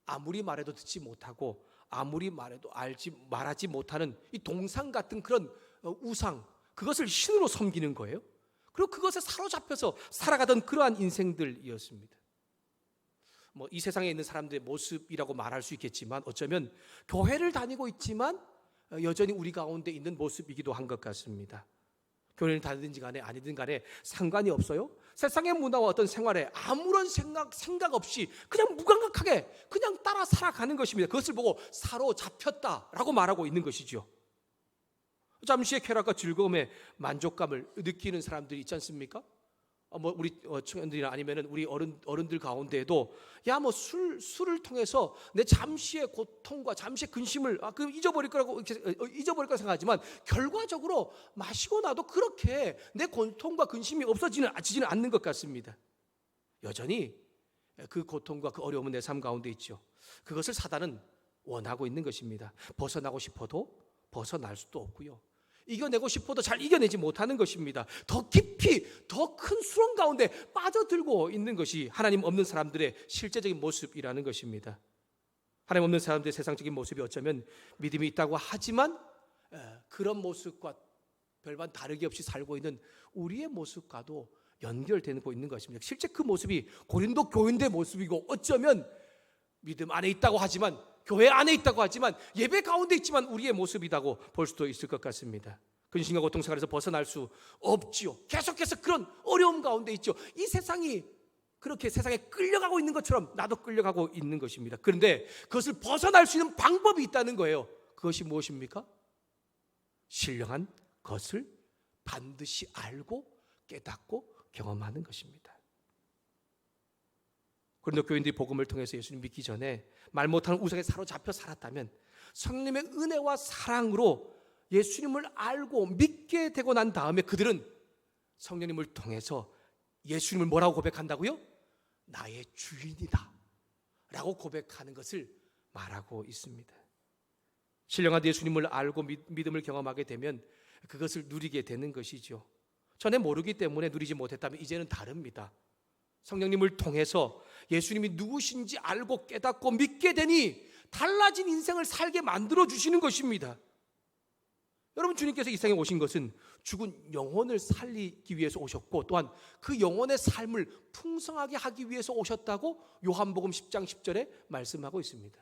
아무리 말해도 듣지 못하고 아무리 말해도 말하지 못하는 이 동상 같은 그런 우상, 그것을 신으로 섬기는 거예요. 그리고 그것에 사로잡혀서 살아가던 그러한 인생들이었습니다. 이 세상에 있는 사람들의 모습이라고 말할 수 있겠지만 어쩌면 교회를 다니고 있지만 여전히 우리 가운데 있는 모습이기도 한 것 같습니다. 교회를 다니든지 간에 아니든 간에 상관이 없어요. 세상의 문화와 어떤 생활에 아무런 생각 없이 그냥 무감각하게 그냥 따라 살아가는 것입니다. 그것을 보고 사로잡혔다라고 말하고 있는 것이죠. 잠시의 쾌락과 즐거움에 만족감을 느끼는 사람들이 있지 않습니까? 우리 청년들이나 아니면은 우리 어른들 가운데에도 술을 통해서 내 잠시의 고통과 잠시의 근심을 잊어버릴 거라고 생각하지만 결과적으로 마시고 나도 그렇게 내 고통과 근심이 없어지지는 않는 것 같습니다. 여전히 그 고통과 그 어려움은 내 삶 가운데 있죠. 그것을 사단은 원하고 있는 것입니다. 벗어나고 싶어도 벗어날 수도 없고요. 이겨내고 싶어도 잘 이겨내지 못하는 것입니다. 더 깊이, 더 큰 수렁 가운데 빠져들고 있는 것이 하나님 없는 사람들의 실제적인 모습이라는 것입니다. 하나님 없는 사람들의 세상적인 모습이 어쩌면 믿음이 있다고 하지만 그런 모습과 별반 다르게 없이 살고 있는 우리의 모습과도 연결되고 있는 것입니다. 실제 그 모습이 고린도 교인들의 모습이고 어쩌면 믿음 안에 있다고 하지만, 교회 안에 있다고 하지만, 예배 가운데 있지만 우리의 모습이라고 볼 수도 있을 것 같습니다. 근심과 고통 생활에서 벗어날 수 없지요. 계속해서 그런 어려움 가운데 있죠. 이 세상이 그렇게 세상에 끌려가고 있는 것처럼 나도 끌려가고 있는 것입니다. 그런데 그것을 벗어날 수 있는 방법이 있다는 거예요. 그것이 무엇입니까? 신령한 것을 반드시 알고 깨닫고 경험하는 것입니다. 고린도 교인들이 복음을 통해서 예수님 믿기 전에 말 못하는 우상에 사로잡혀 살았다면 성령님의 은혜와 사랑으로 예수님을 알고 믿게 되고 난 다음에 그들은 성령님을 통해서 예수님을 뭐라고 고백한다고요? 나의 주인이다 라고 고백하는 것을 말하고 있습니다. 신령한 예수님을 알고 믿음을 경험하게 되면 그것을 누리게 되는 것이죠. 전에 모르기 때문에 누리지 못했다면 이제는 다릅니다. 성령님을 통해서 예수님이 누구신지 알고 깨닫고 믿게 되니 달라진 인생을 살게 만들어 주시는 것입니다. 여러분, 주님께서 이 세상에 오신 것은 죽은 영혼을 살리기 위해서 오셨고 또한 그 영혼의 삶을 풍성하게 하기 위해서 오셨다고 요한복음 10장 10절에 말씀하고 있습니다.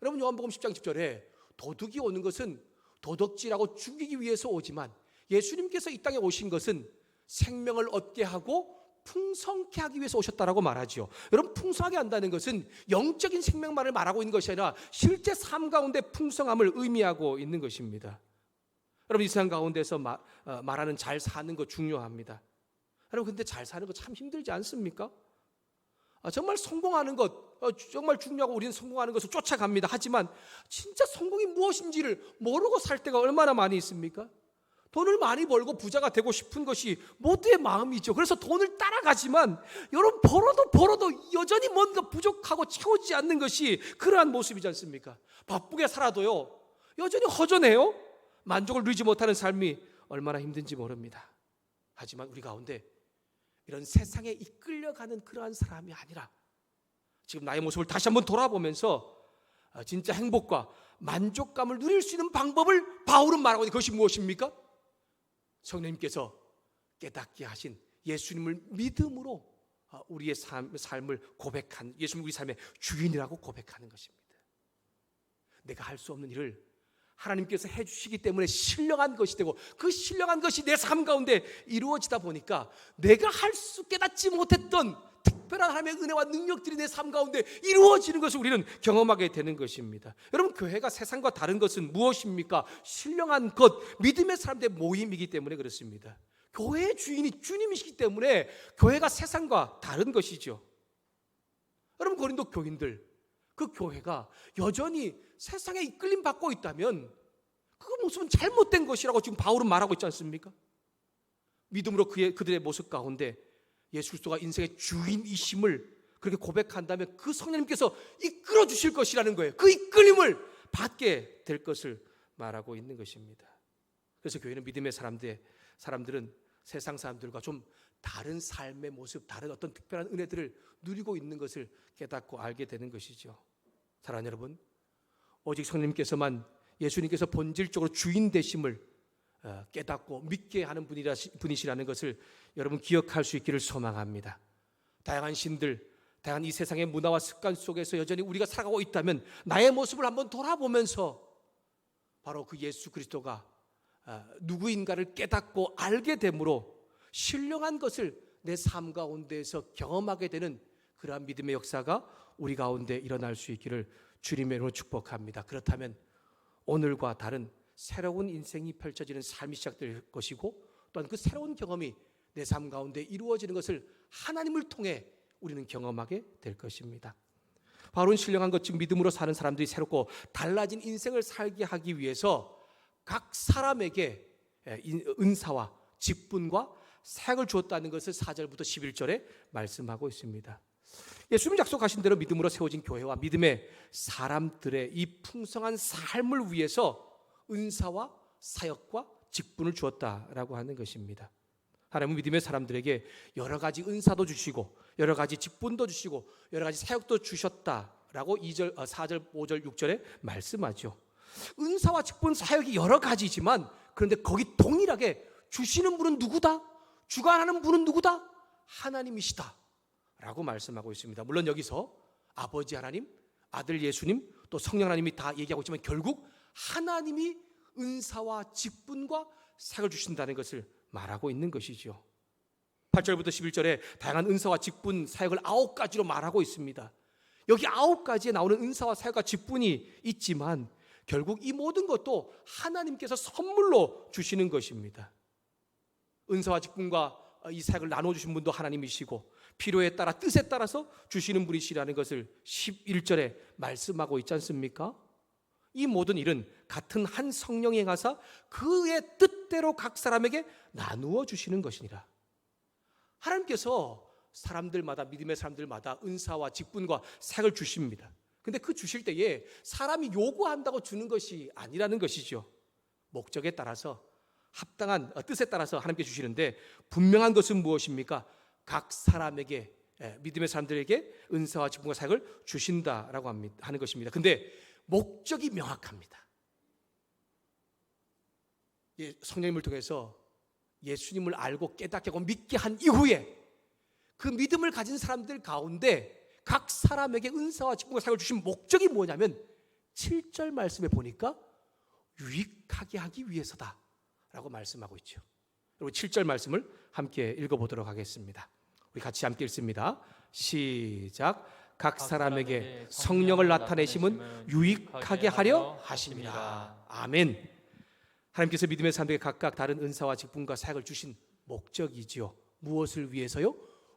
여러분, 요한복음 10장 10절에 도둑이 오는 것은 도둑질하고 죽이기 위해서 오지만 예수님께서 이 땅에 오신 것은 생명을 얻게 하고 풍성케 하기 위해서 오셨다라고 말하죠. 여러분, 풍성하게 한다는 것은 영적인 생명만을 말하고 있는 것이 아니라 실제 삶 가운데 풍성함을 의미하고 있는 것입니다. 여러분, 이 세상 가운데서 말하는 잘 사는 거 중요합니다. 여러분, 근데 잘 사는 거 참 힘들지 않습니까? 정말 성공하는 것 정말 중요하고 우리는 성공하는 것을 쫓아갑니다. 하지만 진짜 성공이 무엇인지를 모르고 살 때가 얼마나 많이 있습니까? 돈을 많이 벌고 부자가 되고 싶은 것이 모두의 마음이죠. 그래서 돈을 따라가지만 여러분, 벌어도 여전히 뭔가 부족하고 채우지 않는 것이 그러한 모습이지 않습니까? 바쁘게 살아도요 여전히 허전해요. 만족을 누리지 못하는 삶이 얼마나 힘든지 모릅니다. 하지만 우리 가운데 이런 세상에 이끌려가는 그러한 사람이 아니라 지금 나의 모습을 다시 한번 돌아보면서 진짜 행복과 만족감을 누릴 수 있는 방법을 바울은 말하고 있는 것이 무엇입니까? 성령님께서 깨닫게 하신 예수님을 믿음으로 우리의 삶을 고백한, 예수님 우리 삶의 주인이라고 고백하는 것입니다. 내가 할 수 없는 일을 하나님께서 해주시기 때문에 신령한 것이 되고 그 신령한 것이 내 삶 가운데 이루어지다 보니까 내가 깨닫지 못했던 특별한 하나님의 은혜와 능력들이 내 삶 가운데 이루어지는 것을 우리는 경험하게 되는 것입니다. 여러분, 교회가 세상과 다른 것은 무엇입니까? 신령한 것, 믿음의 사람들의 모임이기 때문에 그렇습니다. 교회의 주인이 주님이시기 때문에 교회가 세상과 다른 것이죠. 여러분, 고린도 교인들, 그 교회가 여전히 세상에 이끌림 받고 있다면 그 모습은 잘못된 것이라고 지금 바울은 말하고 있지 않습니까? 믿음으로 그들의 모습 가운데 예수 그리스도가 인생의 주인이심을 그렇게 고백한다면 그 성령님께서 이끌어 주실 것이라는 거예요. 그 이끌림을 받게 될 것을 말하고 있는 것입니다. 그래서 교회는 믿음의 사람들은 세상 사람들과 좀 다른 삶의 모습, 다른 어떤 특별한 은혜들을 누리고 있는 것을 깨닫고 알게 되는 것이죠. 사랑하는 여러분, 오직 성령님께서만, 예수님께서 본질적으로 주인 되심을 깨닫고 믿게 하는 분이시라는 것을 여러분 기억할 수 있기를 소망합니다. 다양한 신들, 다양한 이 세상의 문화와 습관 속에서 여전히 우리가 살아가고 있다면 나의 모습을 한번 돌아보면서 바로 그 예수 그리스도가 누구인가를 깨닫고 알게 되므로 신령한 것을 내 삶 가운데에서 경험하게 되는 그러한 믿음의 역사가 우리 가운데 일어날 수 있기를 주님의 이름으로 축복합니다. 그렇다면 오늘과 다른 새로운 인생이 펼쳐지는 삶이 시작될 것이고 또한 그 새로운 경험이 내 삶 가운데 이루어지는 것을 하나님을 통해 우리는 경험하게 될 것입니다. 바울은 신령한 것, 즉 믿음으로 사는 사람들이 새롭고 달라진 인생을 살게 하기 위해서 각 사람에게 은사와 직분과 사역을 주었다는 것을 4절부터 11절에 말씀하고 있습니다. 예수님이 약속하신 대로 믿음으로 세워진 교회와 믿음의 사람들의 이 풍성한 삶을 위해서 은사와 사역과 직분을 주었다라고 하는 것입니다. 하나님은 믿음의 사람들에게 여러 가지 은사도 주시고 여러 가지 직분도 주시고 여러 가지 사역도 주셨다라고 4절, 5절, 6절에 말씀하죠. 은사와 직분, 사역이 여러 가지지만 그런데 거기 동일하게 주시는 분은 누구다? 주관하는 분은 누구다? 하나님이시다 라고 말씀하고 있습니다. 물론 여기서 아버지 하나님, 아들 예수님, 또 성령 하나님이 다 얘기하고 있지만 결국 하나님이 은사와 직분과 사역을 주신다는 것을 말하고 있는 것이죠. 8절부터 11절에 다양한 은사와 직분, 사역을 9가지로 말하고 있습니다. 여기 9가지에 나오는 은사와 사역과 직분이 있지만 결국 이 모든 것도 하나님께서 선물로 주시는 것입니다. 은사와 직분과 이 사역을 나눠주신 분도 하나님이시고 필요에 따라 뜻에 따라서 주시는 분이시라는 것을 11절에 말씀하고 있지 않습니까? 이 모든 일은 같은 한 성령이 행하사 그의 뜻대로 각 사람에게 나누어 주시는 것이니라. 하나님께서 사람들마다, 믿음의 사람들마다 은사와 직분과 사역을 주십니다. 근데 그 주실 때에 사람이 요구한다고 주는 것이 아니라는 것이죠. 목적에 따라서, 합당한 뜻에 따라서 하나님께 주시는데, 분명한 것은 무엇입니까? 각 사람에게, 믿음의 사람들에게 은사와 직분과 사역을 주신다라고 하는 것입니다. 근데 목적이 명확합니다. 성령님을 통해서 예수님을 알고 깨닫게 하고 믿게 한 이후에 그 믿음을 가진 사람들 가운데 각 사람에게 은사와 직분과 사역을 주신 목적이 뭐냐면 7절 말씀에 보니까 유익하게 하기 위해서다 라고 말씀하고 있죠. 여러분 7절 말씀을 함께 읽어보도록 하겠습니다. 우리 같이 함께 읽습니다. 시작. 각 사람에게 성령을 나타내심은 유익하게 하려 하심이라. 아멘. 하나님께서 믿음의 사람들에게 각각 다른 은사와 직분과 사역을 주신 목적이지요. 무엇을 위해서요?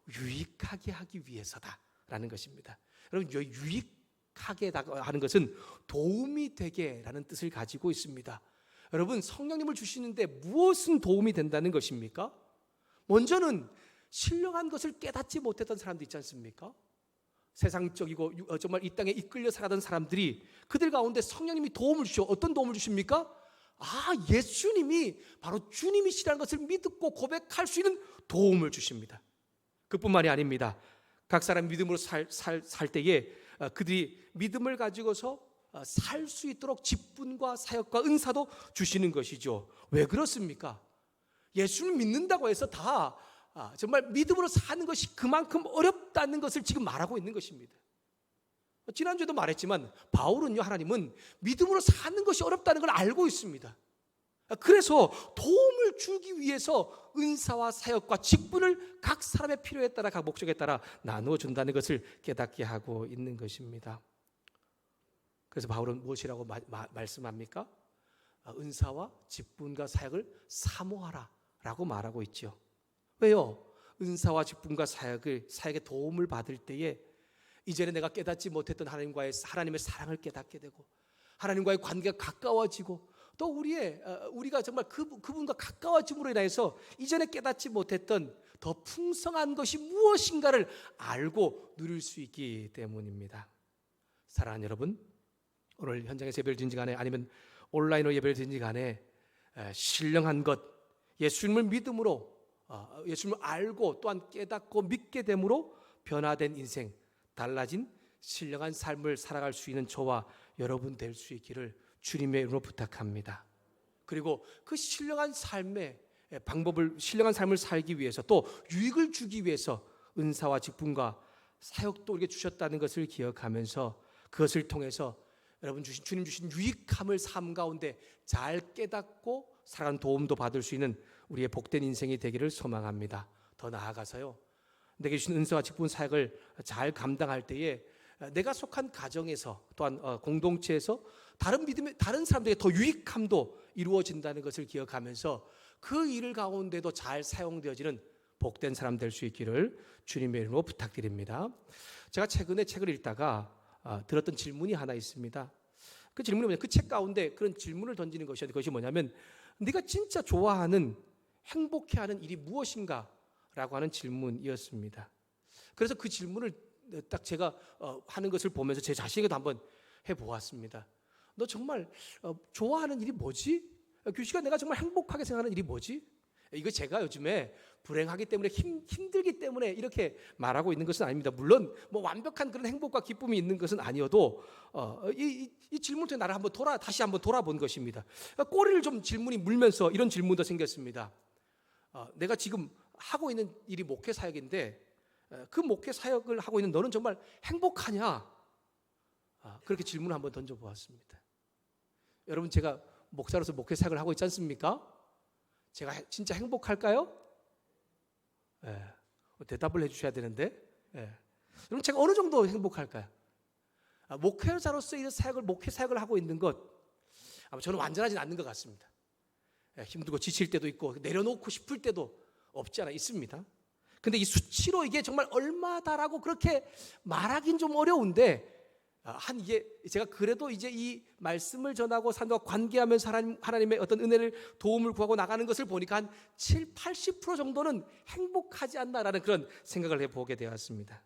유익하게 하기 위해서다라는 것입니다. 여러분, 유익하게 하는 것은 도움이 되게라는 뜻을 가지고 있습니다. 여러분, 성령님을 주시는데 무엇은 도움이 된다는 것입니까? 먼저는 신령한 것을 깨닫지 못했던 사람도 있지 않습니까? 세상적이고 정말 이 땅에 이끌려 살아던 사람들이 그들 가운데 성령님이 도움을 주셔. 어떤 도움을 주십니까? 예수님이 바로 주님이시라는 것을 믿고 고백할 수 있는 도움을 주십니다. 그뿐만이 아닙니다. 각 사람 믿음으로 살 때에 그들이 믿음을 가지고서 살 수 있도록 직분과 사역과 은사도 주시는 것이죠. 왜 그렇습니까? 예수를 믿는다고 해서 다 정말 믿음으로 사는 것이 그만큼 어렵다는 것을 지금 말하고 있는 것입니다. 지난주에도 말했지만 바울은요, 하나님은 믿음으로 사는 것이 어렵다는 걸 알고 있습니다. 그래서 도움을 주기 위해서 은사와 사역과 직분을 각 사람의 필요에 따라, 각 목적에 따라 나누어 준다는 것을 깨닫게 하고 있는 것입니다. 그래서 바울은 무엇이라고 말씀합니까? 은사와 직분과 사역을 사모하라 라고 말하고 있죠. 왜요? 은사와 직분과 사역의 도움을 받을 때에 이전에 내가 깨닫지 못했던 하나님의 사랑을 깨닫게 되고 하나님과의 관계가 가까워지고 또 우리가 정말 그분과 가까워짐으로 인해서 이전에 깨닫지 못했던 더 풍성한 것이 무엇인가를 알고 누릴 수 있기 때문입니다. 사랑하는 여러분, 오늘 현장에서 예배를 드린지 간에 아니면 온라인으로 예배를 드린지 간에 신령한 것, 예수님을 믿음으로 예수님을 알고 또한 깨닫고 믿게 됨으로 변화된 인생, 달라진 신령한 삶을 살아갈 수 있는 저와 여러분 될 수 있기를 주님의 이름으로 부탁합니다. 그리고 그 신령한 삶의 방법을, 신령한 삶을 살기 위해서 또 유익을 주기 위해서 은사와 직분과 사역도 우리에게 주셨다는 것을 기억하면서 그것을 통해서 주님 주신 유익함을 삶 가운데 잘 깨닫고 살아가는 도움도 받을 수 있는 우리의 복된 인생이 되기를 소망합니다. 더 나아가서요, 내게 주신 은사와 직분 사역을 잘 감당할 때에 내가 속한 가정에서 또한 공동체에서 다른 사람들에게 더 유익함도 이루어진다는 것을 기억하면서 그 일을 가운데도 잘 사용되어지는 복된 사람 될 수 있기를 주님의 이름으로 부탁드립니다. 제가 최근에 책을 읽다가 들었던 질문이 하나 있습니다. 그 질문이 뭐냐면, 그 책 가운데 그런 질문을 던지는 것이었는데, 그것이 뭐냐면 네가 진짜 좋아하는, 행복해하는 일이 무엇인가? 라고 하는 질문이었습니다. 그래서 그 질문을 딱 제가 하는 것을 보면서 제 자신에게도 한번 해보았습니다. 너 정말 좋아하는 일이 뭐지? 규식아, 내가 정말 행복하게 생각하는 일이 뭐지? 이거 제가 요즘에 불행하기 때문에 힘들기 때문에 이렇게 말하고 있는 것은 아닙니다. 물론 뭐 완벽한 그런 행복과 기쁨이 있는 것은 아니어도 이 질문을 통해 나를 다시 한번 돌아본 것입니다. 꼬리를 좀 질문이 물면서 이런 질문도 생겼습니다. 내가 지금 하고 있는 일이 목회 사역인데 그 목회 사역을 하고 있는 너는 정말 행복하냐? 그렇게 질문을 한번 던져보았습니다. 여러분, 제가 목사로서 목회 사역을 하고 있지 않습니까? 제가 진짜 행복할까요? 대답을 해주셔야 되는데, 그럼 제가 어느 정도 행복할까요? 목회자로서 이 목회 사역을 하고 있는 것, 아마 저는 완전하지는 않는 것 같습니다. 힘들고 지칠 때도 있고 내려놓고 싶을 때도 없지 않아 있습니다. 근데 이 수치로 이게 정말 얼마다라고 그렇게 말하긴 좀 어려운데, 이게 제가 그래도 이제 이 말씀을 전하고 사람들과 관계하면서 하나님의 어떤 은혜를 도움을 구하고 나가는 것을 보니까 한 7, 80% 정도는 행복하지 않나라는 그런 생각을 해보게 되었습니다.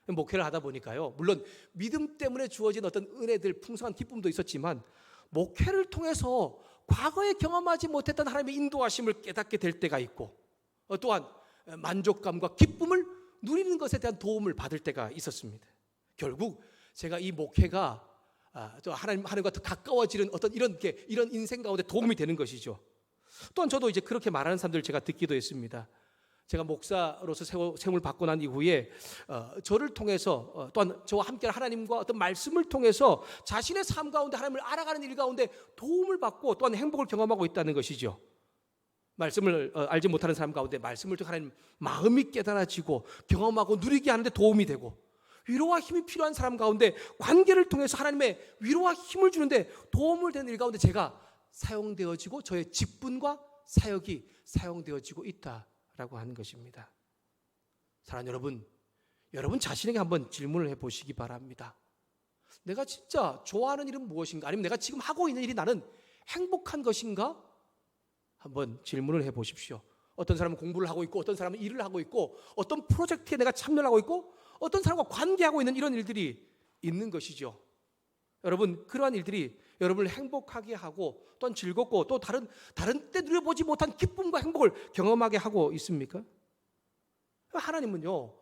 목회를 하다 보니까요, 물론 믿음 때문에 주어진 어떤 은혜들, 풍성한 기쁨도 있었지만 목회를 통해서 과거에 경험하지 못했던 하나님의 인도하심을 깨닫게 될 때가 있고, 또한 만족감과 기쁨을 누리는 것에 대한 도움을 받을 때가 있었습니다. 결국 제가 이 목회가 또 하나님과 더 가까워지는 어떤 이런 인생 가운데 도움이 되는 것이죠. 또한 저도 이제 그렇게 말하는 사람들을 제가 듣기도 했습니다. 제가 목사로서 세움을 받고 난 이후에 저를 통해서 또한 저와 함께 하나님과 어떤 말씀을 통해서 자신의 삶 가운데 하나님을 알아가는 일 가운데 도움을 받고 또한 행복을 경험하고 있다는 것이죠. 말씀을 알지 못하는 사람 가운데 말씀을 통해 하나님 마음이 깨달아지고 경험하고 누리게 하는데 도움이 되고, 위로와 힘이 필요한 사람 가운데 관계를 통해서 하나님의 위로와 힘을 주는데 도움을 되는 일 가운데 제가 사용되어지고 저의 직분과 사역이 사용되어지고 있다라고 하는 것입니다. 사랑하는 여러분 자신에게 한번 질문을 해보시기 바랍니다. 내가 진짜 좋아하는 일은 무엇인가? 아니면 내가 지금 하고 있는 일이 나는 행복한 것인가? 한번 질문을 해보십시오. 어떤 사람은 공부를 하고 있고, 어떤 사람은 일을 하고 있고, 어떤 프로젝트에 내가 참여를 하고 있고, 어떤 사람과 관계하고 있는 이런 일들이 있는 것이죠. 여러분, 그러한 일들이 여러분을 행복하게 하고 또한 즐겁고 또 다른 때 누려보지 못한 기쁨과 행복을 경험하게 하고 있습니까? 하나님은요,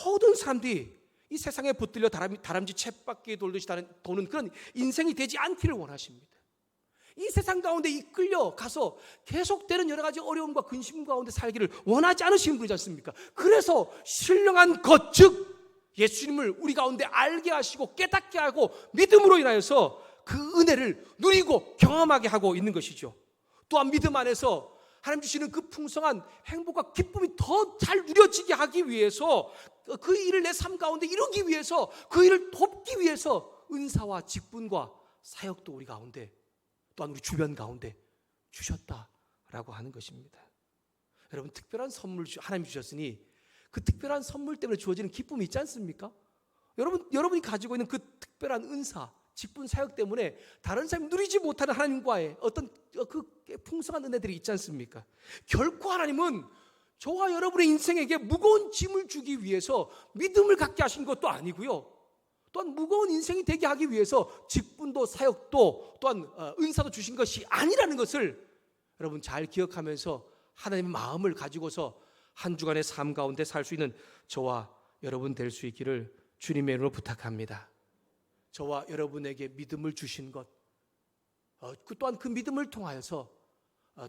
모든 사람들이 이 세상에 붙들려 다람쥐 쳇바퀴 돌듯이 도는 그런 인생이 되지 않기를 원하십니다. 이 세상 가운데 이끌려 가서 계속되는 여러 가지 어려움과 근심 가운데 살기를 원하지 않으시는 분이지 않습니까? 그래서 신령한 것, 즉 예수님을 우리 가운데 알게 하시고 깨닫게 하고 믿음으로 인하여서 그 은혜를 누리고 경험하게 하고 있는 것이죠. 또한 믿음 안에서 하나님 주시는 그 풍성한 행복과 기쁨이 더 잘 누려지게 하기 위해서, 그 일을 내 삶 가운데 이루기 위해서, 그 일을 돕기 위해서 은사와 직분과 사역도 우리 가운데 또한 우리 주변 가운데 주셨다라고 하는 것입니다. 여러분, 특별한 선물 하나님이 주셨으니 그 특별한 선물 때문에 주어지는 기쁨이 있지 않습니까? 여러분이 가지고 있는 그 특별한 은사, 직분, 사역 때문에 다른 사람이 누리지 못하는 하나님과의 어떤 그 풍성한 은혜들이 있지 않습니까? 결코 하나님은 저와 여러분의 인생에게 무거운 짐을 주기 위해서 믿음을 갖게 하신 것도 아니고요, 또한 무거운 인생이 되게 하기 위해서 직분도 사역도 또한 은사도 주신 것이 아니라는 것을 여러분 잘 기억하면서 하나님의 마음을 가지고서 한 주간의 삶 가운데 살 수 있는 저와 여러분 될 수 있기를 주님의 이름으로 부탁합니다. 저와 여러분에게 믿음을 주신 것, 또한 그 믿음을 통하여서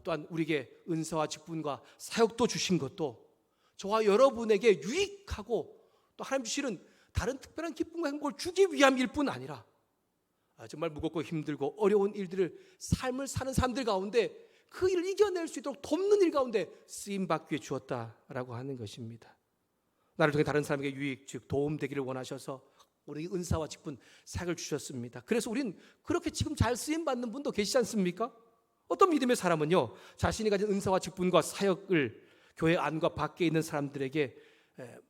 또한 우리에게 은사와 직분과 사역도 주신 것도 저와 여러분에게 유익하고 또 하나님 주시는 다른 특별한 기쁨과 행복을 주기 위함일 뿐 아니라 정말 무겁고 힘들고 어려운 일들을 삶을 사는 사람들 가운데 그 일을 이겨낼 수 있도록 돕는 일 가운데 쓰임받기 위해 주었다라고 하는 것입니다. 나를 통해 다른 사람에게 유익, 즉 도움되기를 원하셔서 우리 은사와 직분, 사역을 주셨습니다. 그래서 우린 그렇게 지금 잘 쓰임받는 분도 계시지 않습니까? 어떤 믿음의 사람은요, 자신이 가진 은사와 직분과 사역을 교회 안과 밖에 있는 사람들에게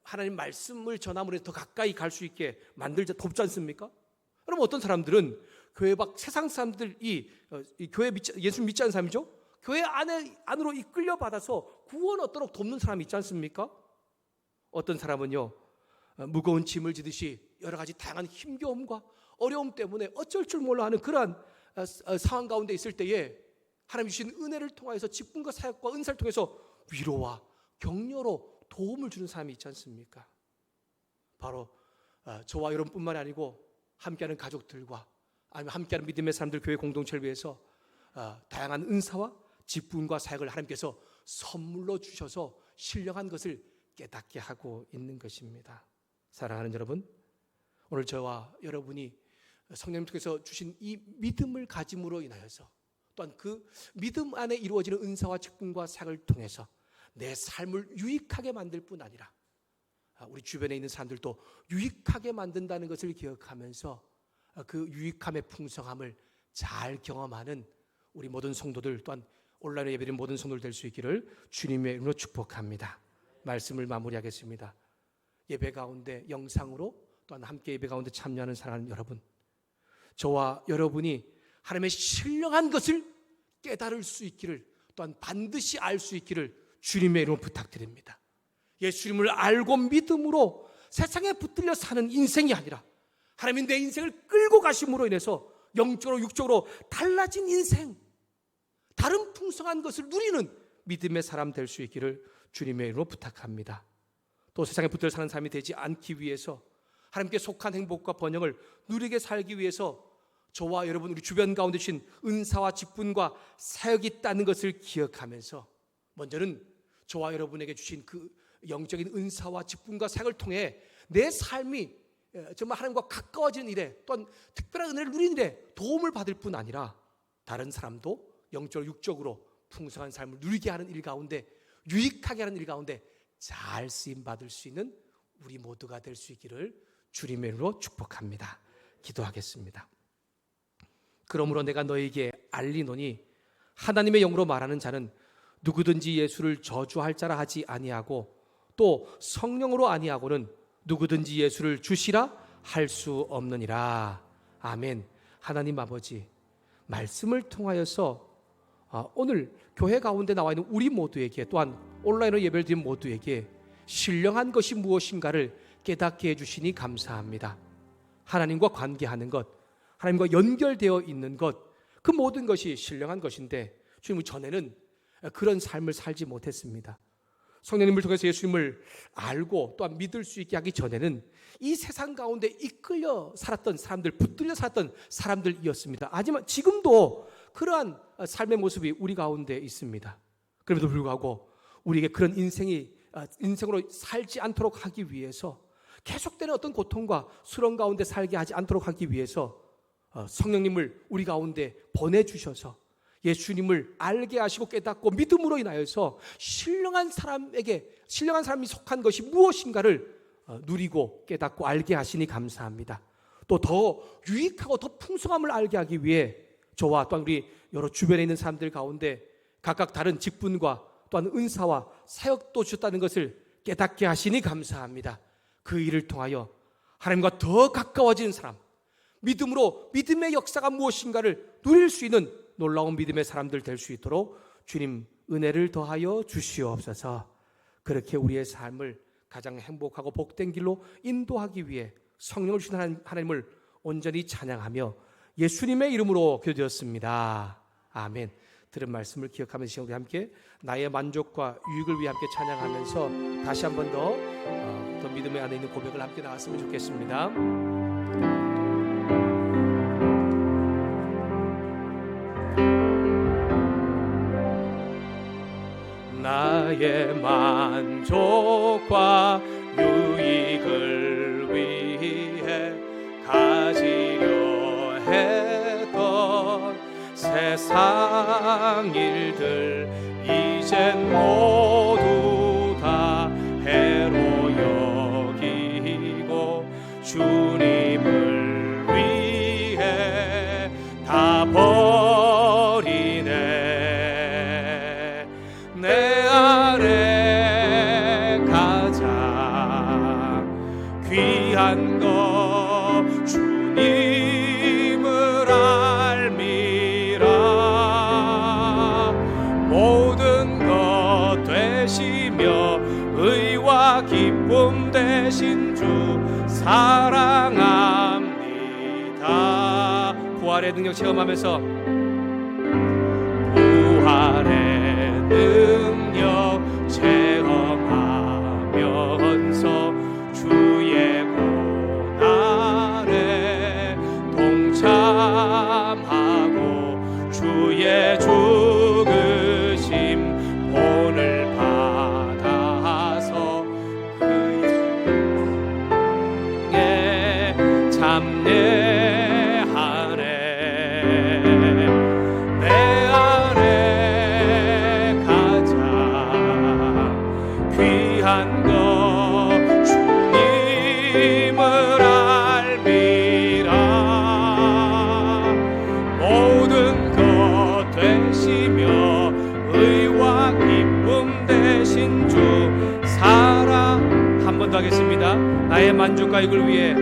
하나님 말씀을 전함으로 해서 더 가까이 갈 수 있게 만들자 돕지 않습니까? 그럼 어떤 사람들은 교회 밖 세상 사람들이 이 교회 예수 믿지 않는 사람이죠. 교회 안으로 이끌려 받아서 구원 얻도록 돕는 사람이 있지 않습니까? 어떤 사람은요, 무거운 짐을 지듯이 여러 가지 다양한 힘겨움과 어려움 때문에 어쩔 줄 몰라 하는 그러한 상황 가운데 있을 때에 하나님 주신 은혜를 통해서 직분과 사역과 은사를 통해서 위로와 격려로 도움을 주는 사람이 있지 않습니까? 바로 저와 여러분뿐만이 아니고 함께하는 가족들과 아니면 함께하는 믿음의 사람들, 교회 공동체를 위해서 다양한 은사와 직분과 사역을 하나님께서 선물로 주셔서 신령한 것을 깨닫게 하고 있는 것입니다. 사랑하는 여러분, 오늘 저와 여러분이 성령님 통해서 주신 이 믿음을 가짐으로 인하여서 또한 그 믿음 안에 이루어지는 은사와 직분과 사역을 통해서 내 삶을 유익하게 만들 뿐 아니라 우리 주변에 있는 사람들도 유익하게 만든다는 것을 기억하면서 그 유익함의 풍성함을 잘 경험하는 우리 모든 성도들, 또한 온라인에 예배드리는 모든 성도들 될 수 있기를 주님의 이름으로 축복합니다. 말씀을 마무리하겠습니다. 예배 가운데 영상으로 또한 함께 예배 가운데 참여하는 사랑하는 여러분, 저와 여러분이 하나님의 신령한 것을 깨달을 수 있기를, 또한 반드시 알 수 있기를 주님의 이름으로 부탁드립니다. 예수님을 알고 믿음으로 세상에 붙들려 사는 인생이 아니라 하나님이 내 인생을 끌고 가심으로 인해서 영적으로 육적으로 달라진 인생, 다른 풍성한 것을 누리는 믿음의 사람 될 수 있기를 주님의 이름으로 부탁합니다. 또 세상에 붙들려 사는 삶이 되지 않기 위해서 하나님께 속한 행복과 번영을 누리게 살기 위해서 저와 여러분, 우리 주변 가운데 주신 은사와 직분과 사역이 있다는 것을 기억하면서 먼저는 저와 여러분에게 주신 그 영적인 은사와 직분과 사역을 통해 내 삶이 정말 하나님과 가까워지는 일에, 또한 특별한 은혜를 누리는 일에 도움을 받을 뿐 아니라 다른 사람도 영적으로 육적으로 풍성한 삶을 누리게 하는 일 가운데, 유익하게 하는 일 가운데 잘 쓰임 받을 수 있는 우리 모두가 될 수 있기를 주님의 이름으로 축복합니다. 기도하겠습니다. 그러므로 내가 너에게 알리노니 하나님의 영으로 말하는 자는 누구든지 예수를 저주할 자라 하지 아니하고 또 성령으로 아니하고는 누구든지 예수를 주시라 할 수 없느니라. 아멘. 하나님 아버지, 말씀을 통하여서 오늘 교회 가운데 나와 있는 우리 모두에게, 또한 온라인으로 예배를 드린 모두에게 신령한 것이 무엇인가를 깨닫게 해주시니 감사합니다. 하나님과 관계하는 것, 하나님과 연결되어 있는 것, 그 모든 것이 신령한 것인데 주님, 전에는 그런 삶을 살지 못했습니다. 성령님을 통해서 예수님을 알고 또한 믿을 수 있게 하기 전에는 이 세상 가운데 이끌려 살았던 사람들, 붙들려 살았던 사람들이었습니다. 하지만 지금도 그러한 삶의 모습이 우리 가운데 있습니다. 그럼에도 불구하고 우리에게 그런 인생으로 살지 않도록 하기 위해서, 계속되는 어떤 고통과 수렁 가운데 살게 하지 않도록 하기 위해서 성령님을 우리 가운데 보내주셔서 예수님을 알게 하시고 깨닫고 믿음으로 인하여서 신령한 사람이 속한 것이 무엇인가를 누리고 깨닫고 알게 하시니 감사합니다. 또 더 유익하고 더 풍성함을 알게 하기 위해 저와 또한 우리 여러 주변에 있는 사람들 가운데 각각 다른 직분과 또한 은사와 사역도 주셨다는 것을 깨닫게 하시니 감사합니다. 그 일을 통하여 하나님과 더 가까워지는 사람, 믿음으로 믿음의 역사가 무엇인가를 누릴 수 있는 놀라운 믿음의 사람들 될 수 있도록 주님 은혜를 더하여 주시옵소서. 그렇게 우리의 삶을 가장 행복하고 복된 길로 인도하기 위해 성령을 주신 하나님을 온전히 찬양하며 예수님의 이름으로 기도드렸습니다. 아멘. 들은 말씀을 기억하면서 우리 함께 나의 만족과 유익을 위해 함께 찬양하면서 다시 한 번 더 믿음의 안에 있는 고백을 함께 나왔으면 좋겠습니다. 나의 만족과 유익을 위해 가지려 했던 세상 일들 이젠 모두 다 해로 여기고 주님을 위해 다 버리네. 내 안에 가장 귀한 것 주님을 알미라. 모든 것 되시며 의와 기쁨 되신 주 사랑합니다. 부활의 능력 체험하면서 부활의 능력 체험하면서 주의 고난에 동참하고 주의 죽으심 본을 받아서 그의 참례하네. 내 안에 가장 귀한 것 주님을 알미라. 모든 것 되시며 의와 기쁨 되신 주 기도하겠습니다. 나의 만족과 이익을 위해,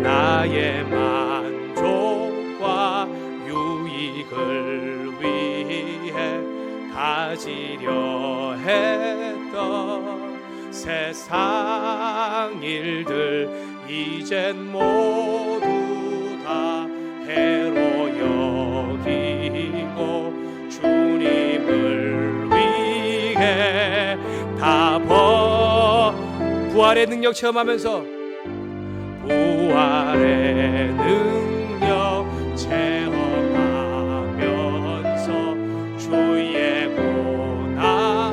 나의 만족과 유익을 위해 가지려 했던 세상 일들 이젠 모두 다 해로 여기고 주님을 위해 다 부활의 능력 체험하면서, 부활의 능력 체험하면서 주의 고난에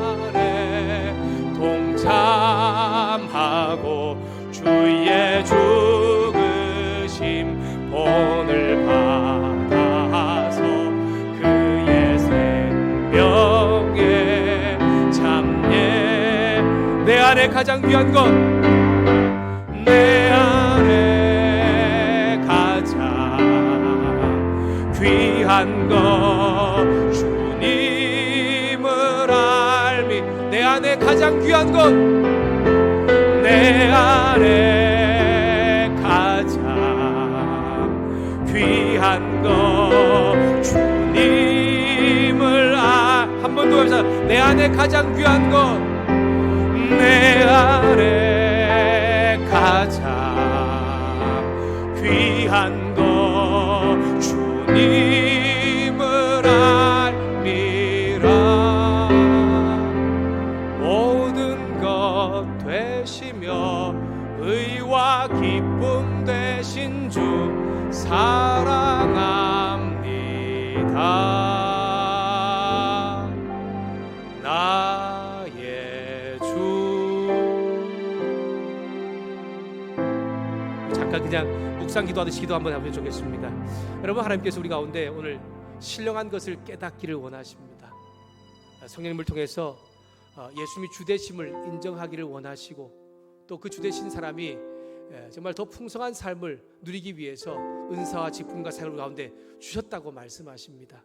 동참하고 주의 죽으심 본을 받아서 그의 생명에 참여. 내 안에 가장 귀한 것, 내 안에 가장 귀한 것 주님을 알미. 내 안에 가장 귀한 것, 내 안에 가장 귀한 것 주님을 한 번 더 해서, 내 안에 가장 귀한 것, 내 안에 가장 귀한 것 주님을 알미라. 모든 것 되시며 의와 기쁨 되신 주 사랑합니다. 나의 주. 잠깐 그냥 묵상 기도하듯이 기도 한번 해보면 좋겠습니다. 여러분, 하나님께서 우리 가운데 오늘 신령한 것을 깨닫기를 원하십니다. 성령님을 통해서 예수님이 주되심을 인정하기를 원하시고, 또 그 주되신 사람이 정말 더 풍성한 삶을 누리기 위해서 은사와 직분과 사역을 가운데 주셨다고 말씀하십니다.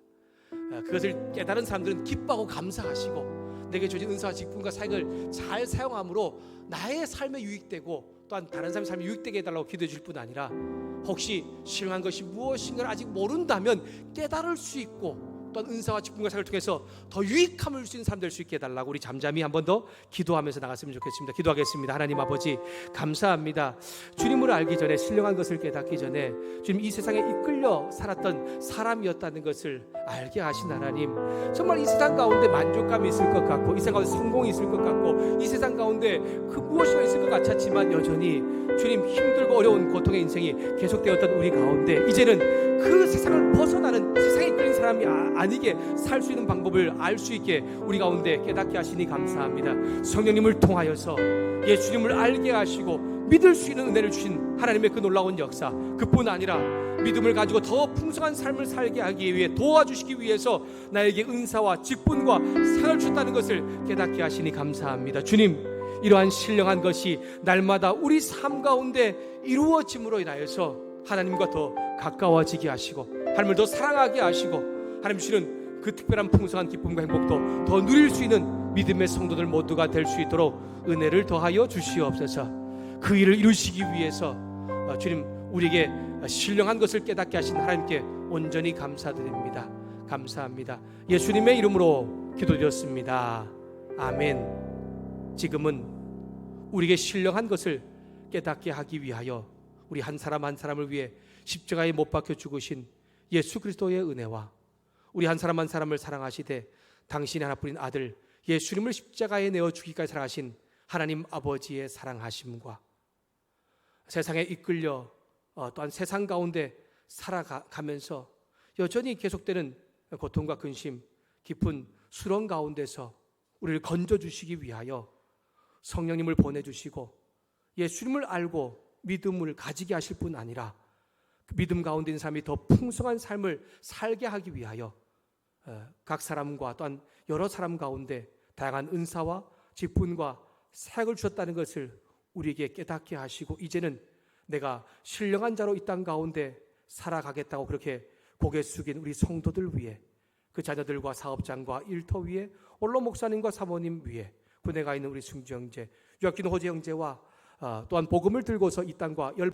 그것을 깨달은 사람들은 기뻐하고 감사하시고, 내게 주어진 은사와 직분과 사역을 잘 사용함으로 나의 삶에 유익되고 또한 다른 사람의 삶에 유익되게 해달라고 기도해 줄 뿐 아니라, 혹시 신령한 것이 무엇인가를 아직 모른다면 깨달을 수 있고, 또한 은사와 직분과 사역을 통해서 더 유익함을 줄 수 있는 사람 될 수 있게 해달라고 우리 잠잠히 한 번 더 기도하면서 나갔으면 좋겠습니다. 기도하겠습니다. 하나님 아버지, 감사합니다. 주님을 알기 전에, 신령한 것을 깨닫기 전에 주님 이 세상에 이끌려 살았던 사람이었다는 것을 알게 하신 하나님, 정말 이 세상 가운데 만족감이 있을 것 같고, 이 세상 가운데 성공이 있을 것 같고, 이 세상 가운데 그 무엇인가 있을 것 같았지만 여전히 주님 힘들고 어려운 고통의 인생이 계속되었던 우리 가운데, 이제는 그 세상을 벗어나는, 세상에 이끌린 사람이 아니게 살 수 있는 방법을 알 수 있게 우리 가운데 깨닫게 하시니 감사합니다. 성령님을 통하여서 예수님을 알게 하시고 믿을 수 있는 은혜를 주신 하나님의 그 놀라운 역사, 그뿐 아니라 믿음을 가지고 더 풍성한 삶을 살게 하기 위해, 도와주시기 위해서 나에게 은사와 직분과 상을 주셨다는 것을 깨닫게 하시니 감사합니다. 주님, 이러한 신령한 것이 날마다 우리 삶 가운데 이루어짐으로 인하여서 하나님과 더 가까워지게 하시고, 하나님을 더 사랑하게 하시고, 하나님 주시는 그 특별한 풍성한 기쁨과 행복도 더 누릴 수 있는 믿음의 성도들 모두가 될 수 있도록 은혜를 더하여 주시옵소서. 그 일을 이루시기 위해서 주님, 우리에게 신령한 것을 깨닫게 하신 하나님께 온전히 감사드립니다. 감사합니다. 예수님의 이름으로 기도드렸습니다. 아멘. 지금은 우리에게 신령한 것을 깨닫게 하기 위하여 우리 한 사람 한 사람을 위해 십자가에 못 박혀 죽으신 예수 그리스도의 은혜와 우리 한 사람 한 사람을 사랑하시되 당신의 하나뿐인 아들 예수님을 십자가에 내어 주기까지 사랑하신 하나님 아버지의 사랑하심과 세상에 이끌려 또한 세상 가운데 살아가면서 여전히 계속되는 고통과 근심, 깊은 수렁 가운데서 우리를 건져주시기 위하여 성령님을 보내주시고 예수님을 알고 믿음을 가지게 하실 뿐 아니라 그 믿음 가운데 있는 사람이 더 풍성한 삶을 살게 하기 위하여 각 사람과 또한 여러 사람 가운데 다양한 은사와 직분과 사역을 주셨다는 것을 우리에게 깨닫게 하시고, 이제는 내가 신령한 자로 이 땅 가운데 살아가겠다고 그렇게 고개 숙인 우리 성도들 위해, 그 자녀들과 사업장과 일터 위에, 원로 목사님과 사모님 위에, 분해가 있는 우리 승주 형제, 유학균 호재 형제와 또한 복음을 들고서 이 땅과 열을